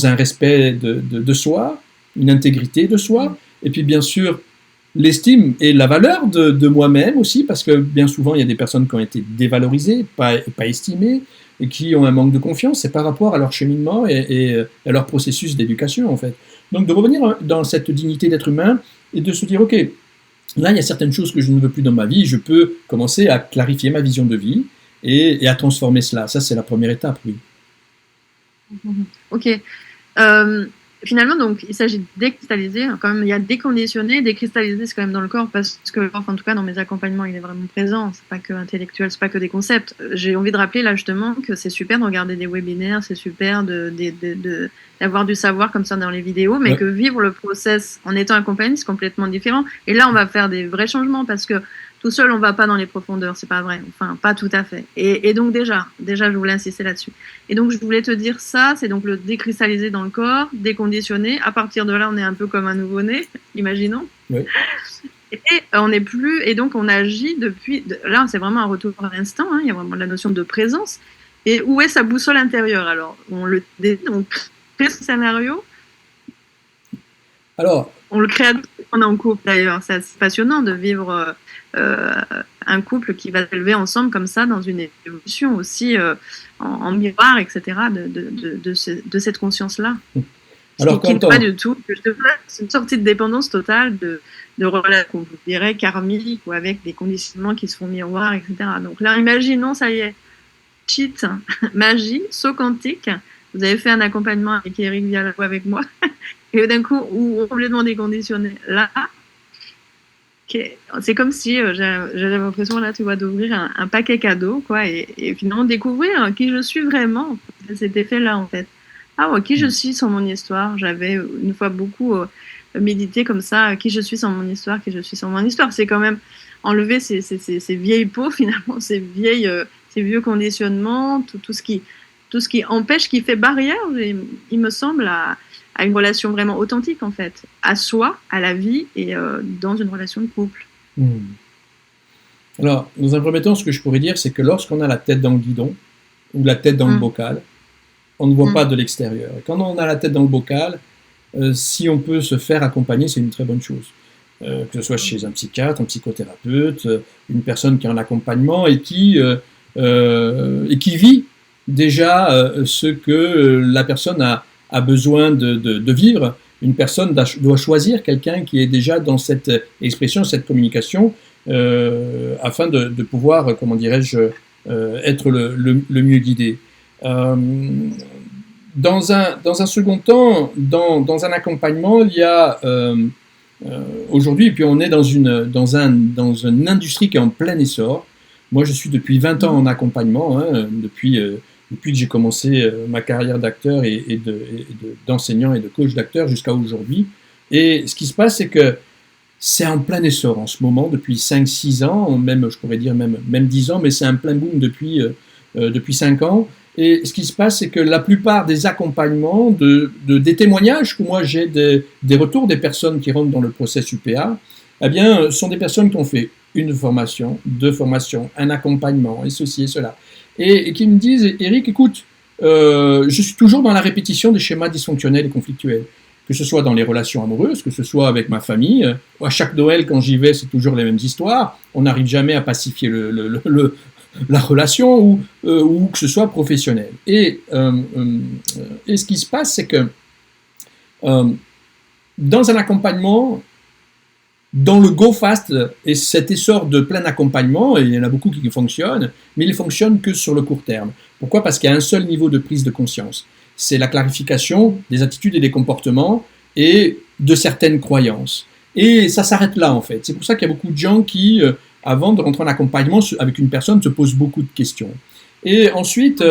un respect de soi, une intégrité de soi, et puis bien sûr l'estime et la valeur de moi-même aussi, parce que bien souvent il y a des personnes qui ont été dévalorisées, pas estimées, et qui ont un manque de confiance, c'est par rapport à leur cheminement et à leur processus d'éducation en fait. Donc de revenir dans cette dignité d'être humain et de se dire ok, là il y a certaines choses que je ne veux plus dans ma vie, je peux commencer à clarifier ma vision de vie et à transformer cela. Ça c'est la première étape, oui. Ok. Finalement, donc, il s'agit de décristalliser. Quand même, il y a déconditionner, décristalliser, c'est quand même dans le corps, parce que, enfin, en tout cas, dans mes accompagnements, il est vraiment présent. C'est pas que intellectuel, c'est pas que des concepts. J'ai envie de rappeler là justement que c'est super de regarder des webinaires, c'est super d'avoir du savoir comme ça dans les vidéos, mais que vivre le process en étant accompagné, c'est complètement différent. Et là, on va faire des vrais changements parce que tout seul, on va pas dans les profondeurs, c'est pas vrai. Enfin, pas tout à fait. Et donc déjà, je voulais insister là-dessus. Et donc, je voulais te dire ça, c'est donc le décristalliser dans le corps, déconditionner. À partir de là, on est un peu comme un nouveau-né, imaginons. Oui. Et on n'est plus, et donc on agit depuis. Là, c'est vraiment un retour à l'instant. Hein, il y a vraiment la notion de présence. Et où est sa boussole intérieure? Alors, on crée ce scénario. Alors, on le crée on est en couple d'ailleurs. C'est assez passionnant de vivre un couple qui va s'élever ensemble comme ça dans une évolution aussi en miroir, etc. de cette conscience-là. Alors, qui n'est pas du tout. C'est une sortie de dépendance totale de relations qu'on dirait karmiques ou avec des conditionnements qui se font miroir, etc. Donc là, imaginons, ça y est, cheat, magie, saut quantique. Vous avez fait un accompagnement avec Eric Viala ou avec moi. Et d'un coup, ou complètement déconditionné. Là, c'est comme si j'avais l'impression là, tu vois, d'ouvrir un paquet cadeau, quoi, et finalement découvrir qui je suis vraiment. Cet effet-là, en fait. Ah ouais, qui je suis sans mon histoire. J'avais une fois beaucoup médité comme ça, qui je suis sans mon histoire, qui je suis sans mon histoire. C'est quand même enlever ces vieilles peaux, finalement, ces vieux conditionnements, tout ce qui empêche, qui fait barrière, il me semble, à une relation vraiment authentique, en fait, à soi, à la vie et dans une relation de couple. Alors, dans un premier temps, ce que je pourrais dire, c'est que lorsqu'on a la tête dans le guidon ou la tête dans le bocal, on ne voit pas de l'extérieur. Et quand on a la tête dans le bocal, si on peut se faire accompagner, c'est une très bonne chose. Que ce soit chez un psychiatre, un psychothérapeute, une personne qui est en accompagnement et qui vit déjà ce que la personne a besoin de vivre. Une personne doit choisir quelqu'un qui est déjà dans cette expression, cette communication, afin de pouvoir, comment dirais-je, être le mieux guidé. Dans un second temps, dans un accompagnement, il y a aujourd'hui, et puis on est dans une industrie qui est en plein essor. Moi, je suis depuis 20 ans en accompagnement, hein, depuis que j'ai commencé ma carrière d'acteur et d'enseignant et de coach d'acteur jusqu'à aujourd'hui. Et ce qui se passe, c'est que c'est en plein essor en ce moment, depuis 5-6 ans, même, je pourrais dire même 10 ans, mais c'est un plein boom depuis 5 ans. Et ce qui se passe, c'est que la plupart des accompagnements, des témoignages que moi j'ai, des retours des personnes qui rentrent dans le process UPA, eh bien, sont des personnes qui ont fait une formation, 2 formations, un accompagnement, et ceci et cela. Et qui me disent, Eric, écoute, je suis toujours dans la répétition des schémas dysfonctionnels et conflictuels, que ce soit dans les relations amoureuses, que ce soit avec ma famille. À chaque Noël, quand j'y vais, c'est toujours les mêmes histoires. On n'arrive jamais à pacifier la relation ou que ce soit professionnel. Et ce qui se passe, c'est que dans un accompagnement, dans le go fast et cet essor de plein accompagnement, et il y en a beaucoup qui fonctionnent, mais ils ne fonctionnent que sur le court terme. Pourquoi ? Parce qu'il y a un seul niveau de prise de conscience. C'est la clarification des attitudes et des comportements et de certaines croyances. Et ça s'arrête là, en fait. C'est pour ça qu'il y a beaucoup de gens qui, avant de rentrer en accompagnement avec une personne, se posent beaucoup de questions. Et ensuite,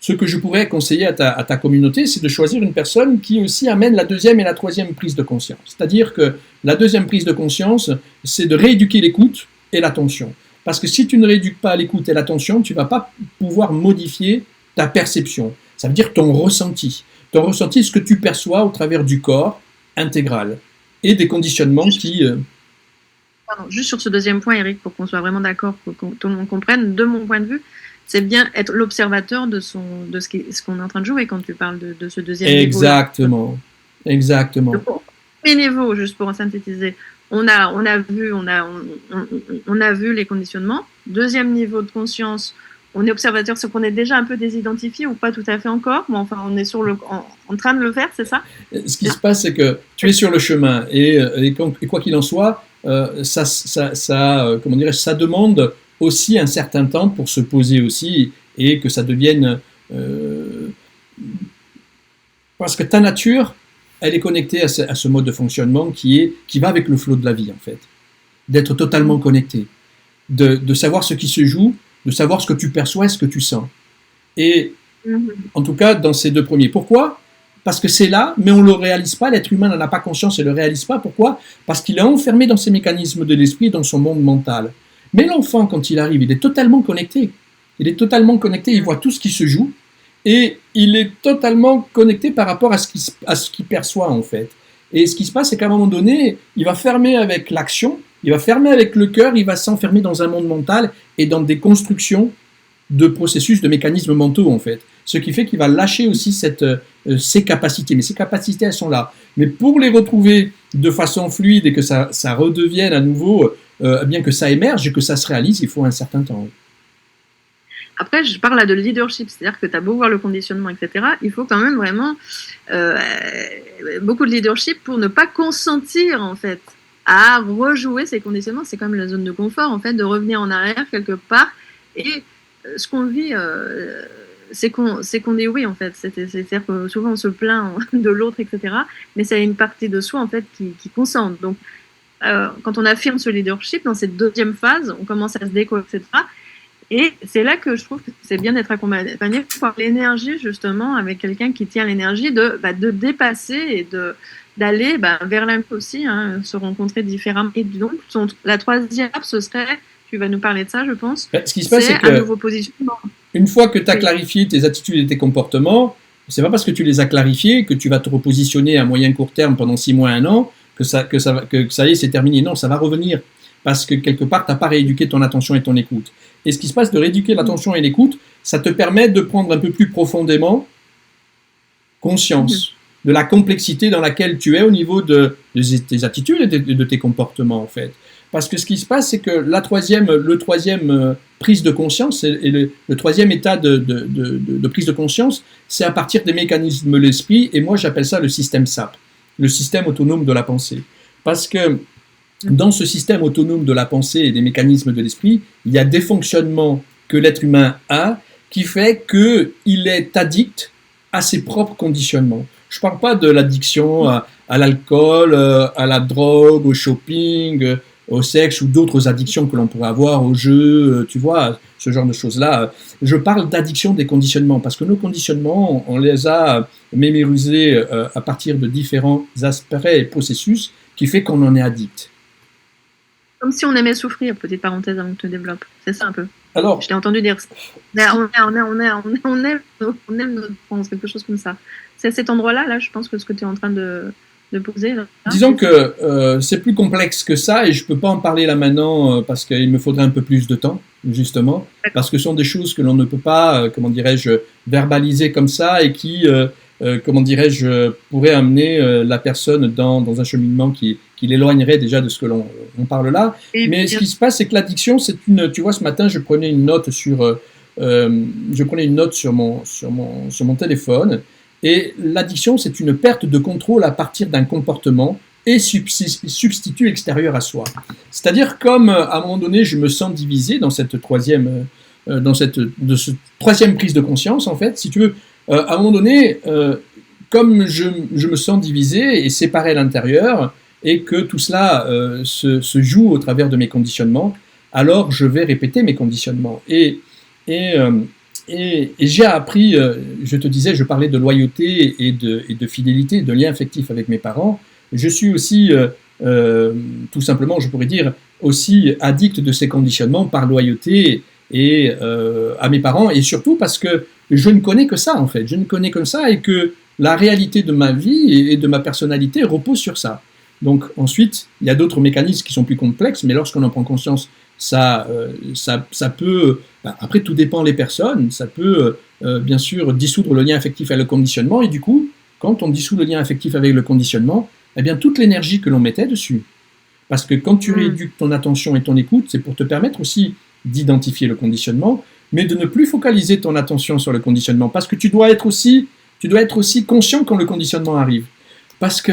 ce que je pourrais conseiller à ta communauté, c'est de choisir une personne qui aussi amène la deuxième et la troisième prise de conscience. C'est-à-dire que la deuxième prise de conscience, c'est de rééduquer l'écoute et l'attention. Parce que si tu ne rééduques pas l'écoute et l'attention, tu ne vas pas pouvoir modifier ta perception. Ça veut dire ton ressenti. Ton ressenti, ce que tu perçois au travers du corps intégral et des conditionnements qui... Pardon, juste sur ce deuxième point, Eric, pour qu'on soit vraiment d'accord, pour que tout le monde comprenne, de mon point de vue, c'est bien être l'observateur de ce qu'on est en train de jouer quand tu parles de ce deuxième niveau. Exactement. Exactement. Les niveaux, juste pour en synthétiser, on a vu les conditionnements. Deuxième niveau de conscience, on est observateur, c'est qu'on est déjà un peu désidentifié ou pas tout à fait encore, mais enfin on est en train de le faire, c'est ça? Ce qui se passe, c'est que tu es sur le chemin et quoi qu'il en soit, comment dirais-je, ça demande aussi un certain temps pour se poser aussi et que ça devienne... parce que ta nature, elle est connectée à ce mode de fonctionnement qui va avec le flot de la vie en fait. D'être totalement connecté, de savoir ce qui se joue, de savoir ce que tu perçois et ce que tu sens. Et en tout cas, dans ces deux premiers. Pourquoi ? Parce que c'est là, mais on ne le réalise pas, l'être humain n'en a pas conscience et ne le réalise pas. Pourquoi ? Parce qu'il est enfermé dans ses mécanismes de l'esprit, dans son monde mental. Mais l'enfant, quand il arrive, il est totalement connecté. Il est totalement connecté, il voit tout ce qui se joue, et il est totalement connecté par rapport à ce qu'il perçoit, en fait. Et ce qui se passe, c'est qu'à un moment donné, il va fermer avec l'action, il va fermer avec le cœur, il va s'enfermer dans un monde mental et dans des constructions de processus, de mécanismes mentaux, en fait. Ce qui fait qu'il va lâcher aussi ses capacités. Mais ces capacités, elles sont là. Mais pour les retrouver de façon fluide et que ça redevienne à nouveau, bien que ça émerge et que ça se réalise, il faut un certain temps. Après, je parle là de leadership, c'est-à-dire que tu as beau voir le conditionnement, etc., il faut quand même vraiment beaucoup de leadership pour ne pas consentir, en fait, à rejouer ces conditionnements. C'est comme la zone de confort, en fait, de revenir en arrière quelque part. Et ce qu'on vit, c'est qu'on est oui, en fait. C'est-à-dire que souvent, on se plaint de l'autre, etc., mais c'est une partie de soi, en fait, qui consente. Donc, quand on affirme ce leadership, dans cette deuxième phase, on commence à se découvrir, etc., et c'est là que je trouve que c'est bien d'être accompagné par l'énergie, justement, avec quelqu'un qui tient l'énergie de dépasser et d'aller vers l'inconscient aussi, hein, se rencontrer différemment. Et donc, la troisième étape, ce serait, tu vas nous parler de ça, je pense, ce qui se passe, c'est un nouveau positionnement. Une fois que tu as clarifié tes attitudes et tes comportements, c'est pas parce que tu les as clarifiés que tu vas te repositionner à moyen court terme pendant 6 mois, 1 an, que ça y est, c'est terminé. Non, ça va revenir. Parce que quelque part, tu n'as pas rééduqué ton attention et ton écoute. Et ce qui se passe de rééduquer l'attention et l'écoute, ça te permet de prendre un peu plus profondément conscience de la complexité dans laquelle tu es au niveau de tes attitudes et de tes comportements, en fait. Parce que ce qui se passe, c'est que le troisième prise de conscience, et le troisième état de prise de conscience, c'est à partir des mécanismes de l'esprit, et moi j'appelle ça le système SAP, le système autonome de la pensée. Parce que dans ce système autonome de la pensée et des mécanismes de l'esprit, il y a des fonctionnements que l'être humain a qui fait qu'il est addict à ses propres conditionnements. Je ne parle pas de l'addiction à l'alcool, à la drogue, au shopping, au sexe ou d'autres addictions que l'on pourrait avoir, au jeu, tu vois, ce genre de choses-là. Je parle d'addiction des conditionnements parce que nos conditionnements, on les a mémorisés à partir de différents aspects et processus qui fait qu'on en est addict. Comme si on aimait souffrir, petite parenthèse avant que tu développes. C'est ça un peu. Alors, je t'ai entendu dire ça. On aime notre France, quelque chose comme ça. C'est à cet endroit-là, là, je pense que ce que tu es en train de poser. Là, disons que c'est plus complexe que ça et je ne peux pas en parler là maintenant parce qu'il me faudrait un peu plus de temps, justement. Parce que ce sont des choses que l'on ne peut pas, comment dirais-je, verbaliser comme ça et qui, comment dirais-je, pourraient amener la personne dans un cheminement qui l'éloignerait déjà de ce que l'on parle là. Et mais ce qui se passe, c'est que l'addiction, c'est une... Tu vois, ce matin, je prenais une note sur mon téléphone. Et l'addiction, c'est une perte de contrôle à partir d'un comportement et substitut extérieur à soi. C'est-à-dire comme, à un moment donné, je me sens divisé dans cette troisième prise de conscience, en fait, si tu veux, à un moment donné, comme je me sens divisé et séparé à l'intérieur, et que tout cela se joue au travers de mes conditionnements, alors je vais répéter mes conditionnements. Et et j'ai appris, je te disais, je parlais de loyauté et de fidélité, de lien affectif avec mes parents. Je suis aussi, tout simplement, je pourrais dire, aussi addict de ces conditionnements par loyauté et à mes parents, et surtout parce que je ne connais que ça, en fait. Je ne connais que ça, et que la réalité de ma vie et de ma personnalité repose sur ça. Donc ensuite, il y a d'autres mécanismes qui sont plus complexes, mais lorsqu'on en prend conscience, ça peut, après tout dépend des personnes, ça peut bien sûr dissoudre le lien affectif avec le conditionnement, et du coup, quand on dissout le lien affectif avec le conditionnement, eh bien toute l'énergie que l'on mettait dessus, parce que quand tu rééduques ton attention et ton écoute, c'est pour te permettre aussi d'identifier le conditionnement, mais de ne plus focaliser ton attention sur le conditionnement, parce que tu dois être aussi conscient quand le conditionnement arrive, parce que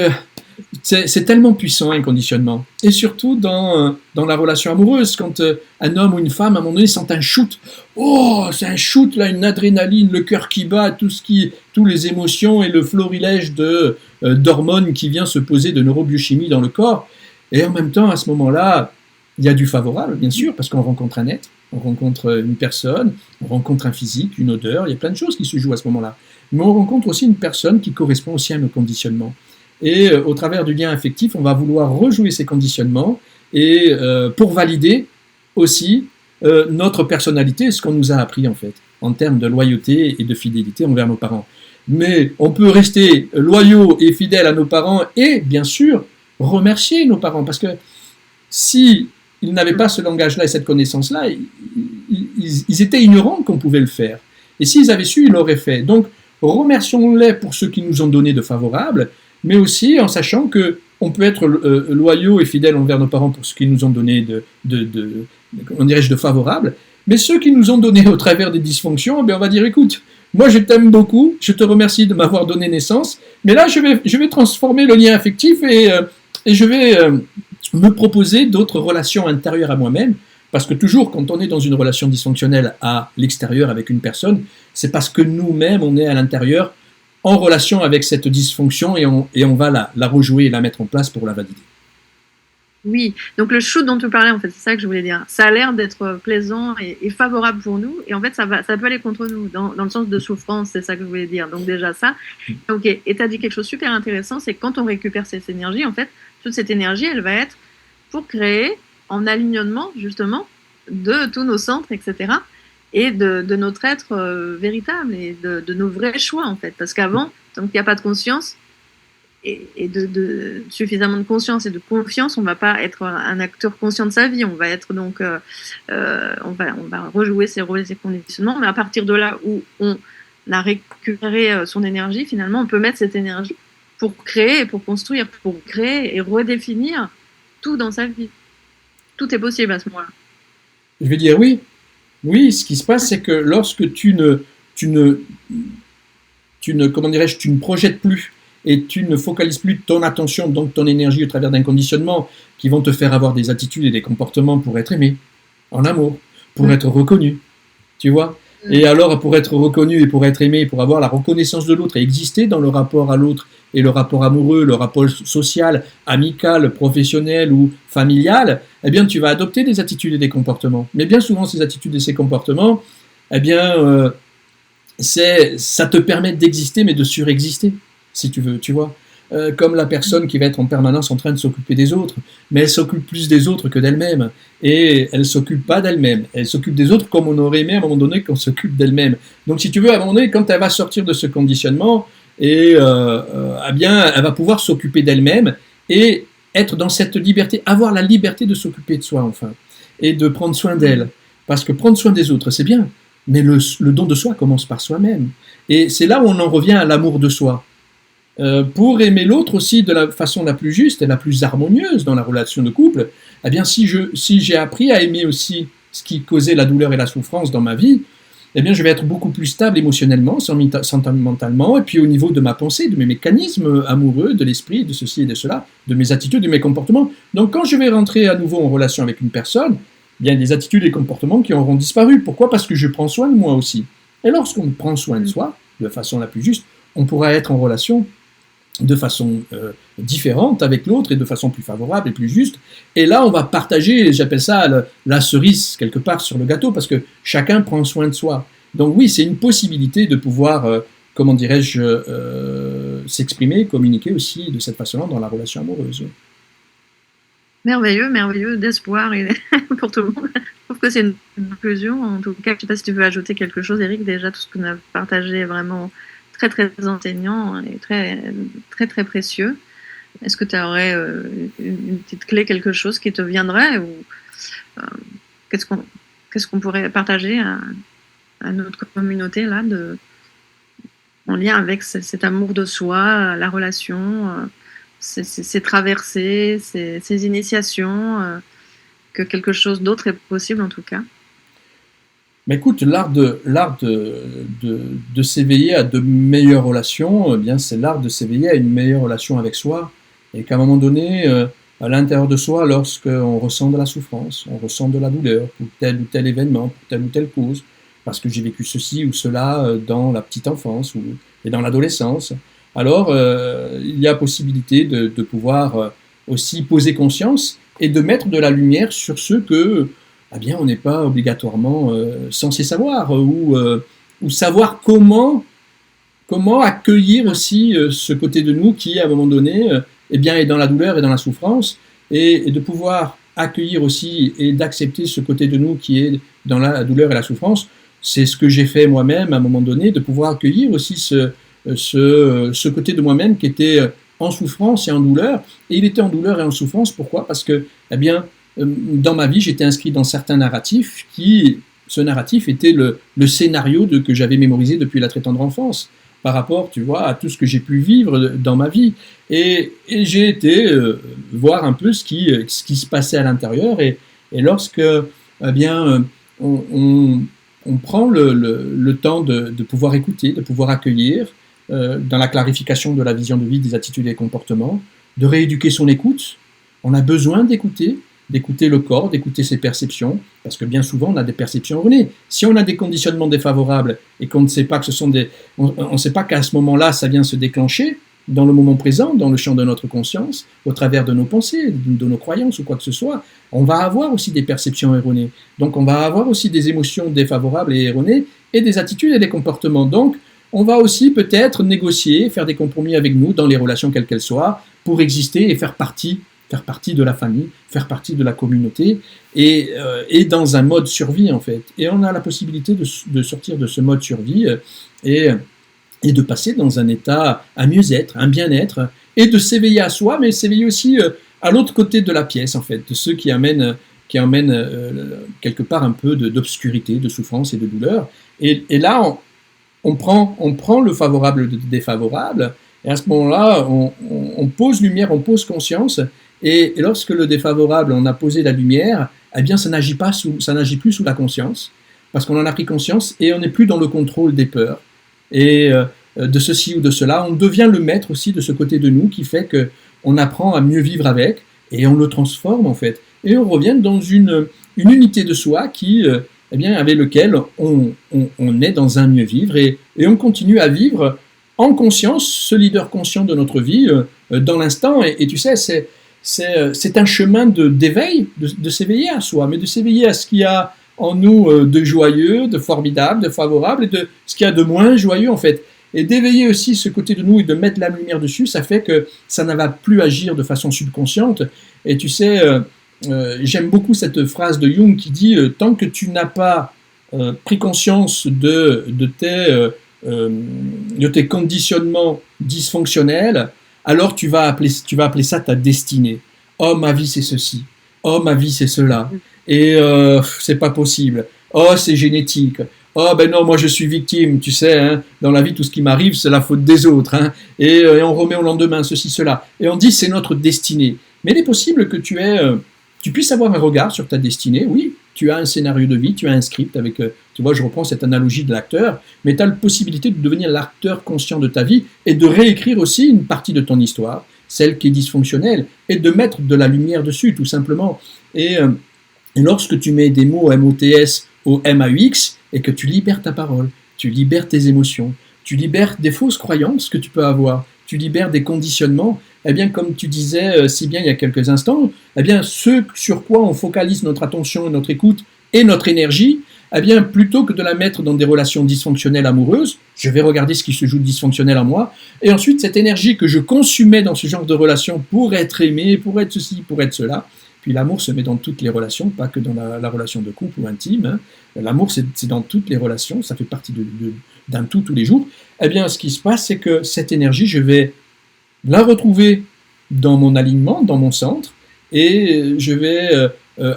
c'est tellement puissant un conditionnement, et surtout dans la relation amoureuse, quand un homme ou une femme à un moment donné sent un shoot, oh c'est un shoot là, une adrénaline, le cœur qui bat, tous les émotions et le florilège d'hormones qui vient se poser, de neurobiochimie dans le corps, et en même temps à ce moment-là il y a du favorable bien sûr, parce qu'on rencontre un être, on rencontre une personne, on rencontre un physique, une odeur, il y a plein de choses qui se jouent à ce moment-là, mais on rencontre aussi une personne qui correspond aussi à nos conditionnements. Et au travers du lien affectif, on va vouloir rejouer ces conditionnements et pour valider aussi notre personnalité, ce qu'on nous a appris en fait, en termes de loyauté et de fidélité envers nos parents. Mais on peut rester loyaux et fidèles à nos parents et bien sûr remercier nos parents, parce que si ils n'avaient pas ce langage-là et cette connaissance-là, ils étaient ignorants qu'on pouvait le faire. Et s'ils avaient su, ils l'auraient fait. Donc remercions-les pour ce qu'ils nous ont donné de favorable, mais aussi en sachant qu'on peut être loyaux et fidèles envers nos parents pour ce qu'ils nous ont donné de favorable, mais ceux qui nous ont donné au travers des dysfonctions, on va dire, écoute, moi je t'aime beaucoup, je te remercie de m'avoir donné naissance, mais là je vais transformer le lien affectif et je vais me proposer d'autres relations intérieures à moi-même, parce que toujours quand on est dans une relation dysfonctionnelle à l'extérieur avec une personne, c'est parce que nous-mêmes on est à l'intérieur en relation avec cette dysfonction et on va la rejouer et la mettre en place pour la valider. Oui, donc le shoot dont tu parlais, en fait, c'est ça que je voulais dire. Ça a l'air d'être plaisant et favorable pour nous, et en fait, ça peut aller contre nous, dans le sens de souffrance, c'est ça que je voulais dire. Donc déjà ça, ok. Et tu as dit quelque chose de super intéressant, c'est que quand on récupère cette énergie, en fait, toute cette énergie, elle va être pour créer en alignement, justement, de tous nos centres, etc., et de notre être véritable, et de nos vrais choix, en fait. Parce qu'avant, tant qu'il n'y a pas de conscience, et suffisamment de conscience et de confiance, on ne va pas être un acteur conscient de sa vie. On va être donc, on va rejouer ses rôles et ses conditionnements, mais à partir de là où on a récupéré son énergie, finalement, on peut mettre cette énergie pour créer, pour construire, pour créer et redéfinir tout dans sa vie. Tout est possible à ce moment-là. Je vais dire oui. Oui, ce qui se passe, c'est que lorsque tu ne projettes plus et tu ne focalises plus ton attention, donc ton énergie au travers d'un conditionnement qui vont te faire avoir des attitudes et des comportements pour être aimé, en amour, pour être reconnu, tu vois. Et alors, pour être reconnu et pour être aimé, pour avoir la reconnaissance de l'autre et exister dans le rapport à l'autre et le rapport amoureux, le rapport social, amical, professionnel ou familial, eh bien, tu vas adopter des attitudes et des comportements. Mais bien souvent, ces attitudes et ces comportements, eh bien, ça te permet d'exister, mais de surexister, si tu veux, tu vois. Comme la personne qui va être en permanence en train de s'occuper des autres, mais elle s'occupe plus des autres que d'elle-même, et elle ne s'occupe pas d'elle-même, elle s'occupe des autres comme on aurait aimé à un moment donné qu'on s'occupe d'elle-même. Donc si tu veux, à un moment donné, quand elle va sortir de ce conditionnement, eh bien, elle va pouvoir s'occuper d'elle-même et être dans cette liberté, avoir la liberté de s'occuper de soi, enfin, et de prendre soin d'elle. Parce que prendre soin des autres, c'est bien, mais le don de soi commence par soi-même. Et c'est là où on en revient à l'amour de soi. Pour aimer l'autre aussi de la façon la plus juste et la plus harmonieuse dans la relation de couple, eh bien si j'ai appris à aimer aussi ce qui causait la douleur et la souffrance dans ma vie, eh bien je vais être beaucoup plus stable émotionnellement, sentimentalement, et puis au niveau de ma pensée, de mes mécanismes amoureux, de l'esprit, de ceci et de cela, de mes attitudes, de mes comportements. Donc quand je vais rentrer à nouveau en relation avec une personne, il y a des attitudes et comportements qui auront disparu. Pourquoi ? Parce que je prends soin de moi aussi. Et lorsqu'on prend soin de soi, de façon la plus juste, on pourra être en relation de façon différente avec l'autre et de façon plus favorable et plus juste. Et là, on va partager, j'appelle ça la cerise quelque part sur le gâteau, parce que chacun prend soin de soi. Donc oui, c'est une possibilité de pouvoir, comment dirais-je, s'exprimer, communiquer aussi de cette façon-là dans la relation amoureuse. Merveilleux, merveilleux, d'espoir pour tout le monde. Je trouve que c'est une conclusion. En tout cas, je ne sais pas si tu veux ajouter quelque chose, Eric. Déjà, tout ce qu'on a partagé est vraiment très, très enseignant et très, très, très précieux. Est-ce que tu aurais une petite clé, quelque chose qui te viendrait ou qu'est-ce qu'on pourrait partager à notre communauté là, en lien avec cet amour de soi, la relation, ces traversées, ces initiations, que quelque chose d'autre est possible en tout cas. Mais écoute, l'art de s'éveiller à de meilleures relations, eh bien, c'est l'art de s'éveiller à une meilleure relation avec soi. Et qu'à un moment donné, à l'intérieur de soi, lorsqu'on ressent de la souffrance, on ressent de la douleur pour tel ou tel événement, pour telle ou telle cause, parce que j'ai vécu ceci ou cela dans la petite enfance et dans l'adolescence, alors il y a possibilité de pouvoir aussi poser conscience et de mettre de la lumière sur ce que, eh bien, on n'est pas obligatoirement censé savoir ou savoir comment accueillir aussi ce côté de nous qui, à un moment donné, eh bien, est dans la douleur et dans la souffrance, et de pouvoir accueillir aussi et d'accepter ce côté de nous qui est dans la douleur et la souffrance. C'est ce que j'ai fait moi-même à un moment donné, de pouvoir accueillir aussi ce côté de moi-même qui était en souffrance et en douleur. Et il était en douleur et en souffrance. Pourquoi ? Parce que, eh bien, dans ma vie, j'étais inscrit dans certains narratifs ce narratif était le scénario que j'avais mémorisé depuis la très tendre enfance, par rapport, tu vois, à tout ce que j'ai pu vivre dans ma vie. Et j'ai été voir un peu ce qui se passait à l'intérieur. Et lorsque, eh bien, on prend le temps de pouvoir écouter, de pouvoir accueillir, dans la clarification de la vision de vie, des attitudes et des comportements, de rééduquer son écoute. On a besoin d'écouter le corps, d'écouter ses perceptions, parce que bien souvent on a des perceptions erronées. Si on a des conditionnements défavorables et qu'on ne sait pas que on ne sait pas qu'à ce moment-là ça vient se déclencher dans le moment présent, dans le champ de notre conscience, au travers de nos pensées, de nos croyances ou quoi que ce soit, on va avoir aussi des perceptions erronées. Donc on va avoir aussi des émotions défavorables et erronées et des attitudes et des comportements. Donc on va aussi peut-être négocier, faire des compromis avec nous dans les relations quelles qu'elles soient, pour exister et faire partie de la famille, faire partie de la communauté, et dans un mode survie en fait. Et on a la possibilité de sortir de ce mode survie et de passer dans un état, un mieux-être, un bien-être, et de s'éveiller à soi, mais s'éveiller aussi à l'autre côté de la pièce en fait, de ceux qui emmènent quelque part un peu d'obscurité, de souffrance et de douleur. Et là, on prend le favorable du défavorable, et à ce moment-là, on pose lumière, on pose conscience, et lorsque le défavorable, on a posé la lumière, eh bien ça n'agit plus sous la conscience, parce qu'on en a pris conscience, et on n'est plus dans le contrôle des peurs, et de ceci ou de cela. On devient le maître aussi de ce côté de nous, qui fait qu'on apprend à mieux vivre avec, et on le transforme en fait, et on revient dans une unité de soi qui... eh bien, avec lequel on est dans un mieux vivre et on continue à vivre en conscience, ce leader conscient de notre vie, dans l'instant. Et tu sais, c'est un chemin d'éveil, de s'éveiller à soi, mais de s'éveiller à ce qu'il y a en nous de joyeux, de formidable, de favorable, et de ce qu'il y a de moins joyeux en fait. Et d'éveiller aussi ce côté de nous et de mettre la lumière dessus, ça fait que ça ne va plus agir de façon subconsciente. Et tu sais... j'aime beaucoup cette phrase de Jung qui dit tant que tu n'as pas pris conscience de tes conditionnements dysfonctionnels, alors tu vas appeler ça ta destinée. Oh, ma vie c'est ceci. Oh, ma vie c'est cela. Et c'est pas possible. Oh, c'est génétique. Oh, ben non, moi je suis victime, tu sais, hein, dans la vie tout ce qui m'arrive c'est la faute des autres. Hein, et on remet au lendemain ceci, cela. Et on dit c'est notre destinée. Mais il est possible que tu puisses avoir un regard sur ta destinée, oui, tu as un scénario de vie, tu as un script avec, tu vois, je reprends cette analogie de l'acteur, mais tu as la possibilité de devenir l'acteur conscient de ta vie et de réécrire aussi une partie de ton histoire, celle qui est dysfonctionnelle, et de mettre de la lumière dessus, tout simplement. Et lorsque tu mets des mots MOTS au MAUX et que tu libères ta parole, tu libères tes émotions, tu libères des fausses croyances que tu peux avoir, tu libères des conditionnements, eh bien, comme tu disais si bien il y a quelques instants, eh bien, ce sur quoi on focalise notre attention, notre écoute et notre énergie, eh bien, plutôt que de la mettre dans des relations dysfonctionnelles amoureuses, je vais regarder ce qui se joue de dysfonctionnel en moi, et ensuite, cette énergie que je consumais dans ce genre de relation pour être aimé, pour être ceci, pour être cela, puis l'amour se met dans toutes les relations, pas que dans la relation de couple ou intime, hein. L'amour, c'est dans toutes les relations, ça fait partie d'un tout tous les jours. Eh bien, ce qui se passe, c'est que cette énergie, je vais la retrouver dans mon alignement, dans mon centre, et je vais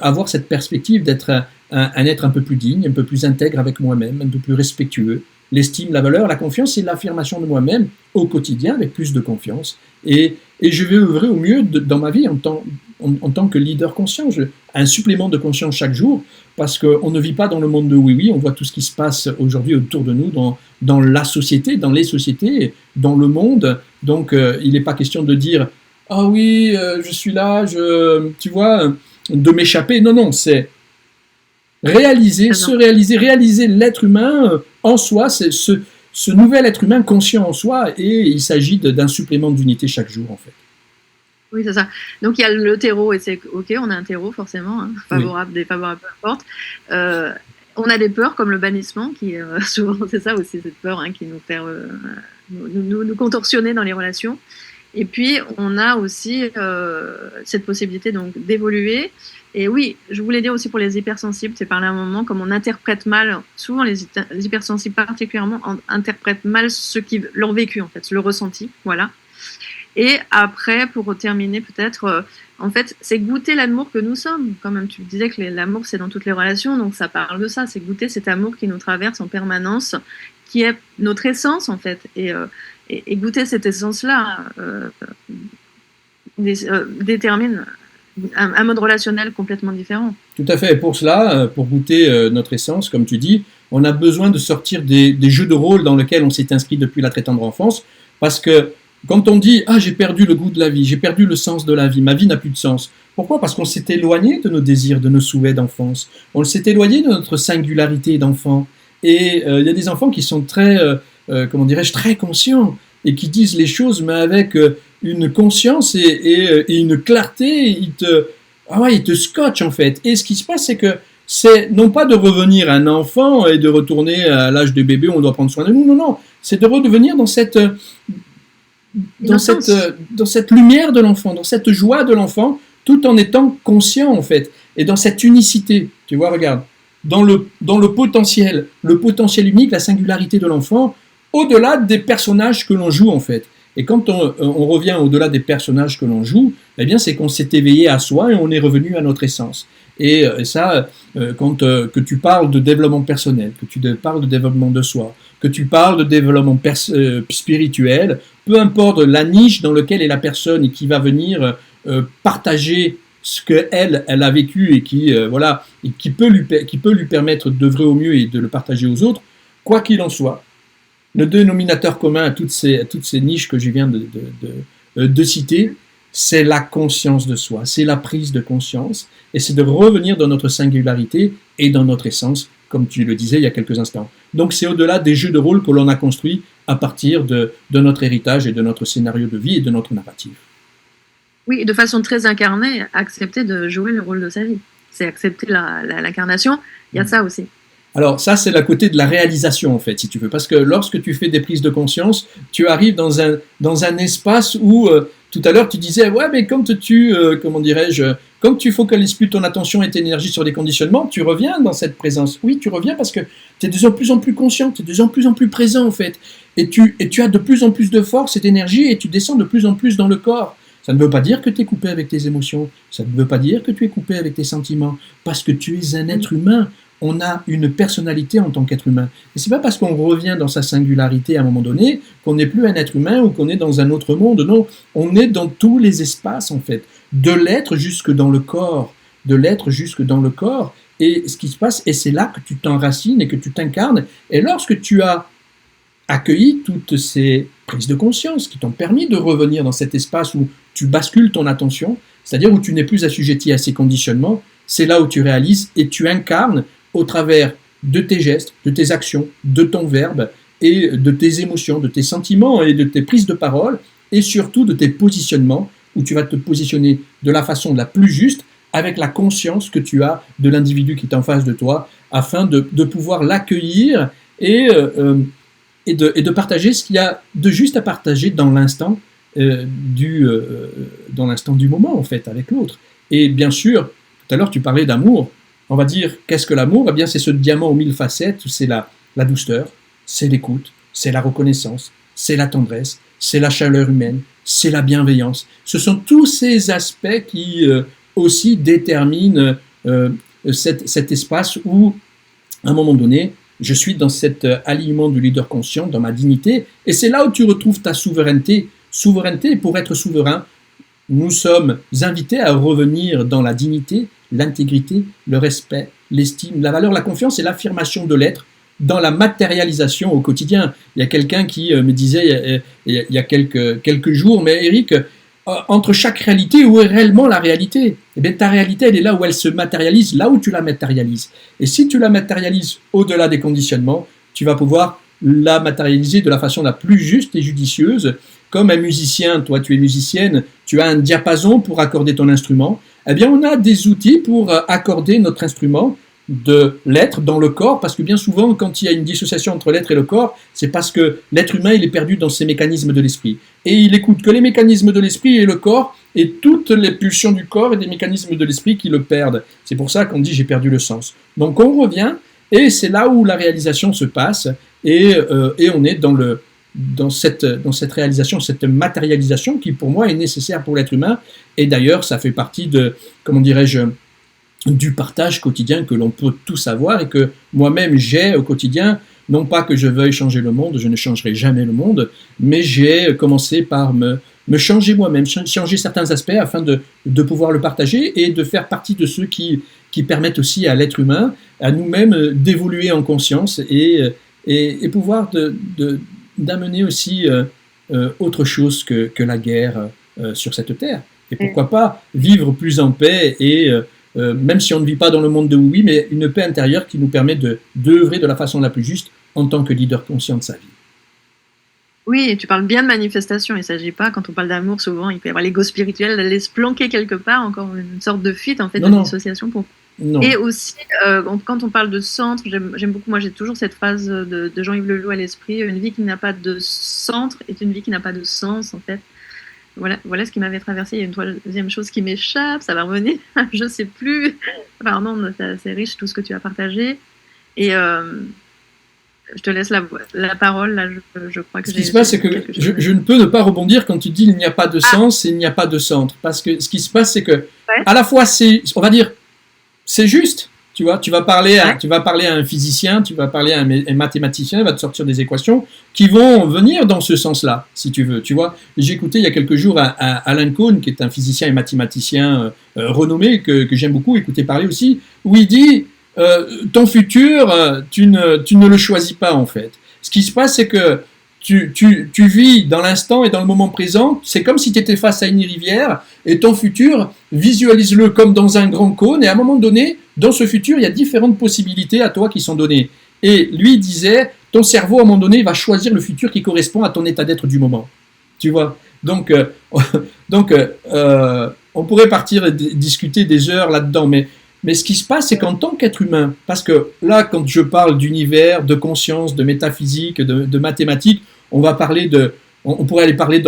avoir cette perspective d'être un être un peu plus digne, un peu plus intègre avec moi-même, un peu plus respectueux. L'estime, la valeur, la confiance, c'est l'affirmation de moi-même au quotidien avec plus de confiance. Et je vais œuvrer au mieux dans ma vie en tant que leader conscient. Un supplément de conscience chaque jour, parce qu'on ne vit pas dans le monde de oui-oui, on voit tout ce qui se passe aujourd'hui autour de nous, dans la société, dans les sociétés, dans le monde. Donc il n'est pas question de dire « Ah oui, je suis là, tu vois, de m'échapper ». Non, non, c'est réaliser l'être humain en soi, c'est ce nouvel être humain conscient en soi, et il s'agit d'un supplément d'unité chaque jour en fait. Oui, c'est ça. Donc il y a le terreau, et c'est ok, on a un terreau forcément, hein, favorable, défavorable, peu importe. On a des peurs comme le bannissement, qui souvent c'est ça aussi, cette peur qui nous fait nous contorsionner dans les relations. Et puis on a aussi cette possibilité donc d'évoluer. Et oui, je voulais dire aussi pour les hypersensibles, c'est par là un moment, comme on interprète mal, souvent les hypersensibles particulièrement interprètent mal leur vécu en fait, le ressenti, voilà. Et après, pour terminer peut-être, en fait, c'est goûter l'amour que nous sommes. Quand même, tu disais que l'amour, c'est dans toutes les relations, donc ça parle de ça. C'est goûter cet amour qui nous traverse en permanence, qui est notre essence, en fait. Et goûter cette essence-là détermine un mode relationnel complètement différent. Tout à fait. Et pour cela, pour goûter notre essence, comme tu dis, on a besoin de sortir des jeux de rôle dans lesquels on s'est inscrit depuis la très tendre enfance, parce que quand on dit « Ah, j'ai perdu le goût de la vie, j'ai perdu le sens de la vie, ma vie n'a plus de sens », pourquoi ? Parce qu'on s'est éloigné de nos désirs, de nos souhaits d'enfance. On s'est éloigné de notre singularité d'enfant. Et il y a des enfants qui sont très, comment dirais-je, très conscients et qui disent les choses, mais avec une conscience et une clarté. Ils te scotchent en fait. Et ce qui se passe, c'est que c'est non pas de revenir un enfant et de retourner à l'âge de bébé où on doit prendre soin de nous, non, non. C'est de redevenir dans cette lumière de l'enfant, dans cette joie de l'enfant, tout en étant conscient en fait, et dans cette unicité. Tu vois, regarde, dans le potentiel unique, la singularité de l'enfant, au-delà des personnages que l'on joue en fait. Et quand on revient au-delà des personnages que l'on joue, eh bien c'est qu'on s'est éveillé à soi et on est revenu à notre essence. Et ça, que tu parles de développement personnel, que tu parles de développement de soi, que tu parles de développement spirituel, peu importe la niche dans laquelle est la personne et qui va venir partager ce qu'elle a vécu et qui peut lui permettre d'œuvrer au mieux et de le partager aux autres, quoi qu'il en soit, le dénominateur commun à toutes ces niches que je viens de citer, c'est la conscience de soi, c'est la prise de conscience, et c'est de revenir dans notre singularité et dans notre essence, comme tu le disais il y a quelques instants. Donc c'est au-delà des jeux de rôle que l'on a construits à partir de notre héritage et de notre scénario de vie et de notre narrative. Oui, de façon très incarnée, accepter de jouer le rôle de sa vie. C'est accepter l'incarnation, il y a ça aussi. Alors ça, c'est la côté de la réalisation, en fait, si tu veux. Parce que lorsque tu fais des prises de conscience, tu arrives dans un espace où, tout à l'heure, tu disais, ouais, mais quand tu focalises plus ton attention et ton énergie sur des conditionnements, tu reviens dans cette présence. Oui, tu reviens parce que tu es de plus en plus conscient, tu es de plus en plus présent, en fait. Et tu as de plus en plus de force et d'énergie et tu descends de plus en plus dans le corps. Ça ne veut pas dire que tu es coupé avec tes émotions. Ça ne veut pas dire que tu es coupé avec tes sentiments. Parce que tu es un être humain. On a une personnalité en tant qu'être humain. Et c'est pas parce qu'on revient dans sa singularité à un moment donné qu'on n'est plus un être humain ou qu'on est dans un autre monde. Non, on est dans tous les espaces en fait, de l'être jusque dans le corps, Et ce qui se passe, et c'est là que tu t'enracines et que tu t'incarnes. Et lorsque tu as accueilli toutes ces prises de conscience qui t'ont permis de revenir dans cet espace où tu bascules ton attention, c'est-à-dire où tu n'es plus assujetti à ces conditionnements, c'est là où tu réalises et tu incarnes au travers de tes gestes, de tes actions, de ton verbe et de tes émotions, de tes sentiments et de tes prises de parole et surtout de tes positionnements où tu vas te positionner de la façon la plus juste avec la conscience que tu as de l'individu qui est en face de toi, afin de pouvoir l'accueillir et de partager ce qu'il y a de juste à partager dans l'instant dans l'instant du moment, en fait, avec l'autre. Et bien sûr, tout à l'heure, tu parlais d'amour. On va dire, qu'est-ce que l'amour? Eh bien, c'est ce diamant aux 1000 facettes, c'est la douceur, c'est l'écoute, c'est la reconnaissance, c'est la tendresse, c'est la chaleur humaine, c'est la bienveillance. Ce sont tous ces aspects qui aussi déterminent cet espace où, à un moment donné, je suis dans cet alignement du leader conscient, dans ma dignité, et c'est là où tu retrouves ta souveraineté. Souveraineté, pour être souverain, nous sommes invités à revenir dans la dignité, l'intégrité, le respect, l'estime, la valeur, la confiance et l'affirmation de l'être dans la matérialisation au quotidien. Il y a quelqu'un qui me disait il y a quelques jours, mais Eric, entre chaque réalité, où est réellement la réalité? Eh bien, ta réalité, elle est là où elle se matérialise, là où tu la matérialises. Et si tu la matérialises au-delà des conditionnements, tu vas pouvoir la matérialiser de la façon la plus juste et judicieuse. Comme un musicien, toi tu es musicienne, tu as un diapason pour accorder ton instrument, eh bien on a des outils pour accorder notre instrument de l'être dans le corps, parce que bien souvent quand il y a une dissociation entre l'être et le corps, c'est parce que l'être humain il est perdu dans ses mécanismes de l'esprit. Et il écoute que les mécanismes de l'esprit et le corps, et toutes les pulsions du corps et des mécanismes de l'esprit qui le perdent. C'est pour ça qu'on dit j'ai perdu le sens. Donc on revient, et c'est là où la réalisation se passe, et on est dans cette réalisation, cette matérialisation qui pour moi est nécessaire pour l'être humain, et d'ailleurs ça fait partie de, comment dirais-je, du partage quotidien que l'on peut tous avoir et que moi-même j'ai au quotidien. Non pas que je veuille changer le monde, je ne changerai jamais le monde, mais j'ai commencé par me changer moi-même, changer certains aspects afin de pouvoir le partager et de faire partie de ceux qui permettent aussi à l'être humain, à nous-mêmes, d'évoluer en conscience et pouvoir d'amener aussi autre chose que la guerre sur cette terre. Et pourquoi pas vivre plus en paix et même si on ne vit pas dans le monde de oui, mais une paix intérieure qui nous permet d'œuvrer de la façon la plus juste en tant que leader conscient de sa vie. Oui, et tu parles bien de manifestation. Il ne s'agit pas, quand on parle d'amour, souvent, il peut y avoir l'ego spirituel d'aller se planquer quelque part, encore une sorte de fuite, en fait, de dissociation. Non. Et aussi, quand on parle de centre, j'aime beaucoup, moi j'ai toujours cette phrase de Jean-Yves Leloup à l'esprit, une vie qui n'a pas de centre est une vie qui n'a pas de sens, en fait. Voilà ce qui m'avait traversé. Il y a une troisième chose qui m'échappe, ça va revenir, je ne sais plus. Pardon, c'est riche tout ce que tu as partagé. Et je te laisse la parole, là, je crois que ce qui se passe, c'est que je ne peux ne pas rebondir quand tu dis il n'y a pas de sens et il n'y a pas de centre. Parce que ce qui se passe, c'est que, à la fois, on va dire, c'est juste. Tu vois, tu vas parler à un physicien, tu vas parler à un mathématicien, il va te sortir des équations qui vont venir dans ce sens-là, si tu veux. Tu vois, j'ai écouté il y a quelques jours Alan Cohn, qui est un physicien et mathématicien renommé, que j'aime beaucoup écouter parler aussi, où il dit ton futur, tu ne le choisis pas en fait. Ce qui se passe, c'est que tu vis dans l'instant et dans le moment présent, c'est comme si tu étais face à une rivière, et ton futur, visualise-le comme dans un grand cône, et à un moment donné, dans ce futur, il y a différentes possibilités à toi qui sont données. Et lui disait, ton cerveau, à un moment donné, va choisir le futur qui correspond à ton état d'être du moment. Tu vois ? Donc, on pourrait partir et discuter des heures là-dedans, mais ce qui se passe, c'est qu'en tant qu'être humain, parce que là, quand je parle d'univers, de conscience, de métaphysique, de mathématiques, on pourrait aller parler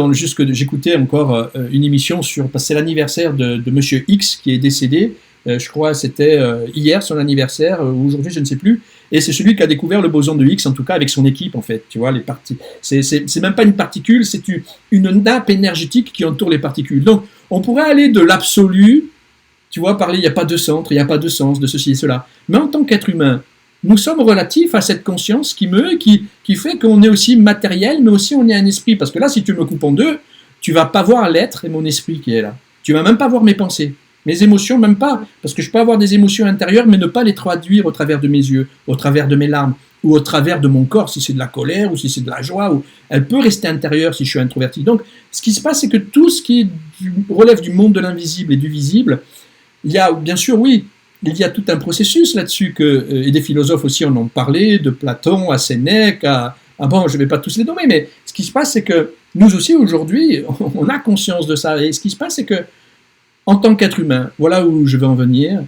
j'écoutais encore une émission parce que c'est l'anniversaire de Monsieur X qui est décédé. Je crois c'était hier son anniversaire, ou aujourd'hui, je ne sais plus. Et c'est celui qui a découvert le boson de Higgs, en tout cas avec son équipe, en fait. Tu vois, c'est même pas une particule, c'est une nappe énergétique qui entoure les particules. Donc, on pourrait aller de l'absolu, tu vois, parler, il n'y a pas de centre, il n'y a pas de sens, de ceci et cela. Mais en tant qu'être humain, nous sommes relatifs à cette conscience qui fait qu'on est aussi matériel, mais aussi on est un esprit. Parce que là, si tu me coupes en deux, tu vas pas voir l'être et mon esprit qui est là. Tu vas même pas voir mes pensées. Mes émotions, même pas, parce que je peux avoir des émotions intérieures, mais ne pas les traduire au travers de mes yeux, au travers de mes larmes, ou au travers de mon corps, si c'est de la colère, ou si c'est de la joie, ou elle peut rester intérieure si je suis introverti. Donc, ce qui se passe, c'est que tout ce qui relève du monde de l'invisible et du visible, il y a, bien sûr, oui, il y a tout un processus là-dessus, et des philosophes aussi en ont parlé, de Platon à Sénèque, bon, je ne vais pas tous les nommer, mais ce qui se passe, c'est que nous aussi, aujourd'hui, on a conscience de ça, et ce qui se passe, c'est que en tant qu'être humain, voilà où je veux en venir,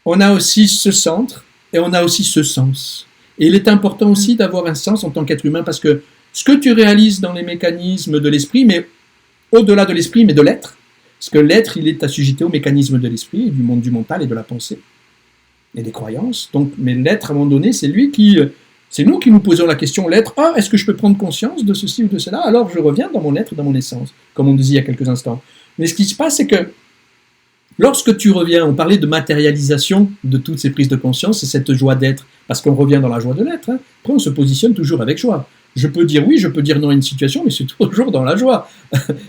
on a aussi ce centre et on a aussi ce sens. Et il est important aussi d'avoir un sens en tant qu'être humain parce que ce que tu réalises dans les mécanismes de l'esprit, mais au-delà de l'esprit, mais de l'être, parce que l'être, il est assujetti aux mécanismes de l'esprit, du monde du mental et de la pensée et des croyances. Donc, mais l'être, à un moment donné, c'est lui qui... C'est nous qui nous posons la question, l'être, ah, est-ce que je peux prendre conscience de ceci ou de cela? Alors je reviens dans mon être, dans mon essence, comme on disait il y a quelques instants. Mais ce qui se passe, c'est que lorsque tu reviens, on parlait de matérialisation de toutes ces prises de conscience, c'est cette joie d'être, parce qu'on revient dans la joie de l'être. Hein. Après, on se positionne toujours avec joie. Je peux dire oui, je peux dire non à une situation, mais c'est toujours dans la joie.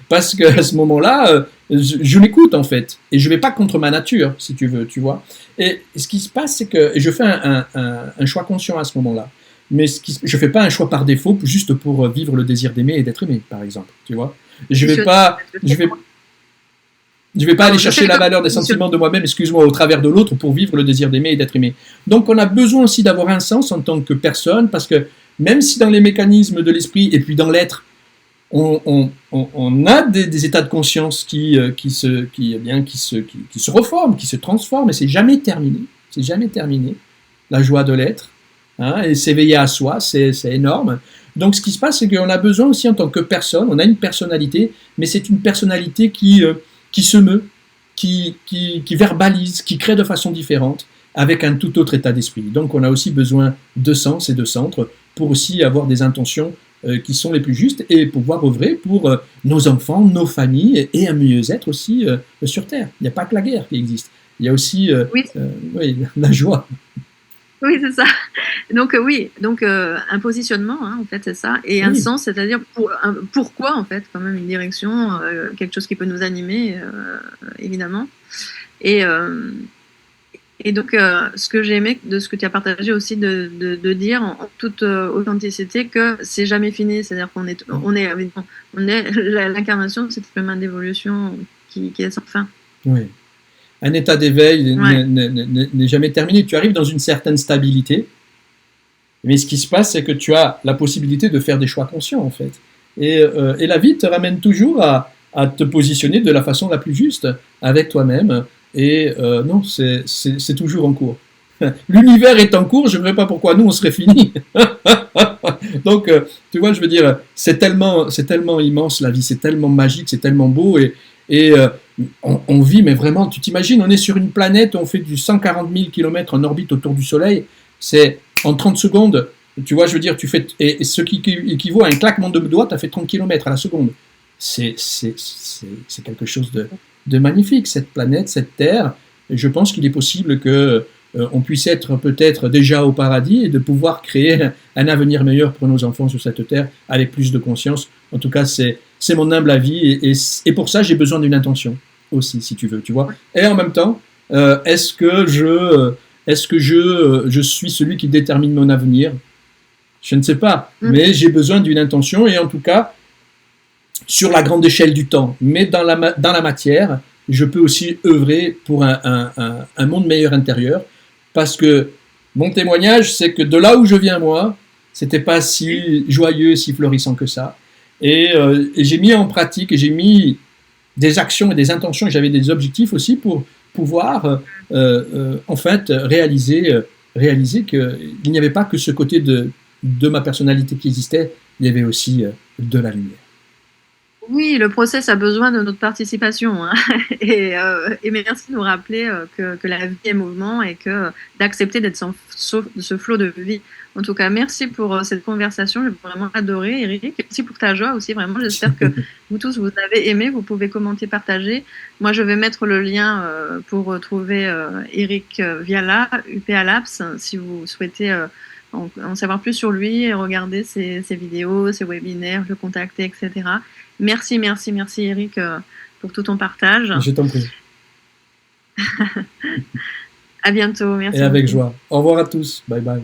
Parce qu'à ce moment-là, je l'écoute en fait. Et je ne vais pas contre ma nature, si tu veux, tu vois. Et ce qui se passe, c'est que je fais un choix conscient à ce moment-là. Mais je ne fais pas un choix par défaut, juste pour vivre le désir d'aimer et d'être aimé, par exemple. Tu vois. Je ne vais pas... Je ne vais pas aller chercher la valeur des sentiments de moi-même, excuse-moi, au travers de l'autre pour vivre le désir d'aimer et d'être aimé. Donc on a besoin aussi d'avoir un sens en tant que personne, parce que même si dans les mécanismes de l'esprit et puis dans l'être, on a des états de conscience qui se reforment, qui se transforment, et c'est jamais terminé. C'est jamais terminé. La joie de l'être, hein, et s'éveiller à soi, c'est énorme. Donc ce qui se passe, c'est qu'on a besoin aussi en tant que personne, on a une personnalité, mais c'est une personnalité qui se meut, qui verbalise, qui crée de façon différente, avec un tout autre état d'esprit. Donc on a aussi besoin de sens et de centre pour aussi avoir des intentions qui sont les plus justes et pouvoir œuvrer pour nos enfants, nos familles et un mieux-être aussi sur Terre. Il n'y a pas que la guerre qui existe. Il y a aussi la joie. Oui, c'est ça. Donc oui, donc un positionnement, hein, en fait, c'est ça, et un sens, c'est-à-dire pourquoi, en fait, quand même une direction, quelque chose qui peut nous animer, évidemment. Et donc, ce que j'ai aimé de ce que tu as partagé aussi, de dire en toute authenticité que c'est jamais fini, c'est-à-dire qu'on est l'incarnation de cet humain d'évolution qui est sans fin. Oui. Un état d'éveil n'est jamais terminé. Tu arrives dans une certaine stabilité, mais ce qui se passe, c'est que tu as la possibilité de faire des choix conscients, en fait. Et la vie te ramène toujours à te positionner de la façon la plus juste avec toi-même. Et non, c'est toujours en cours. L'univers est en cours, je ne verrais pas pourquoi nous, on serait finis. Donc, tu vois, je veux dire, c'est tellement immense la vie, c'est tellement magique, c'est tellement beau, et on vit, mais vraiment, tu t'imagines, on est sur une planète, on fait du 140 000 km en orbite autour du Soleil, c'est en 30 secondes, tu vois, je veux dire, tu fais, et ce qui équivaut à un claquement de doigts, tu as fait 30 km à la seconde. C'est quelque chose de magnifique, cette planète, cette Terre, et je pense qu'il est possible que on puisse être peut-être déjà au paradis et de pouvoir créer un avenir meilleur pour nos enfants sur cette terre avec plus de conscience. En tout cas, c'est mon humble avis et pour ça, j'ai besoin d'une intention aussi, si tu veux, tu vois. Et en même temps, est-ce que je suis celui qui détermine mon avenir? Je ne sais pas, mais j'ai besoin d'une intention et en tout cas, sur la grande échelle du temps, mais dans la matière, je peux aussi œuvrer pour un monde meilleur intérieur. Parce que mon témoignage, c'est que de là où je viens moi, c'était pas si joyeux, si florissant que ça. Et j'ai mis en pratique, et j'ai mis des actions et des intentions, et j'avais des objectifs aussi pour pouvoir, en fait, réaliser qu'il n'y avait pas que ce côté de ma personnalité qui existait, il y avait aussi de la lumière. Oui, le process a besoin de notre participation, hein. Et merci de nous rappeler que la vie est mouvement et que d'accepter d'être ce flot de vie. En tout cas, merci pour cette conversation, j'ai vraiment adoré, Eric. Merci pour ta joie aussi, vraiment. J'espère que vous tous, vous avez aimé. Vous pouvez commenter, partager. Moi, je vais mettre le lien pour retrouver Eric Viala, UPA Labs, si vous souhaitez en savoir plus sur lui, regarder ses vidéos, ses webinaires, le contacter, etc. Merci Eric pour tout ton partage. Je t'en prie. À bientôt, merci. Et avec joie. Au revoir à tous. Bye bye.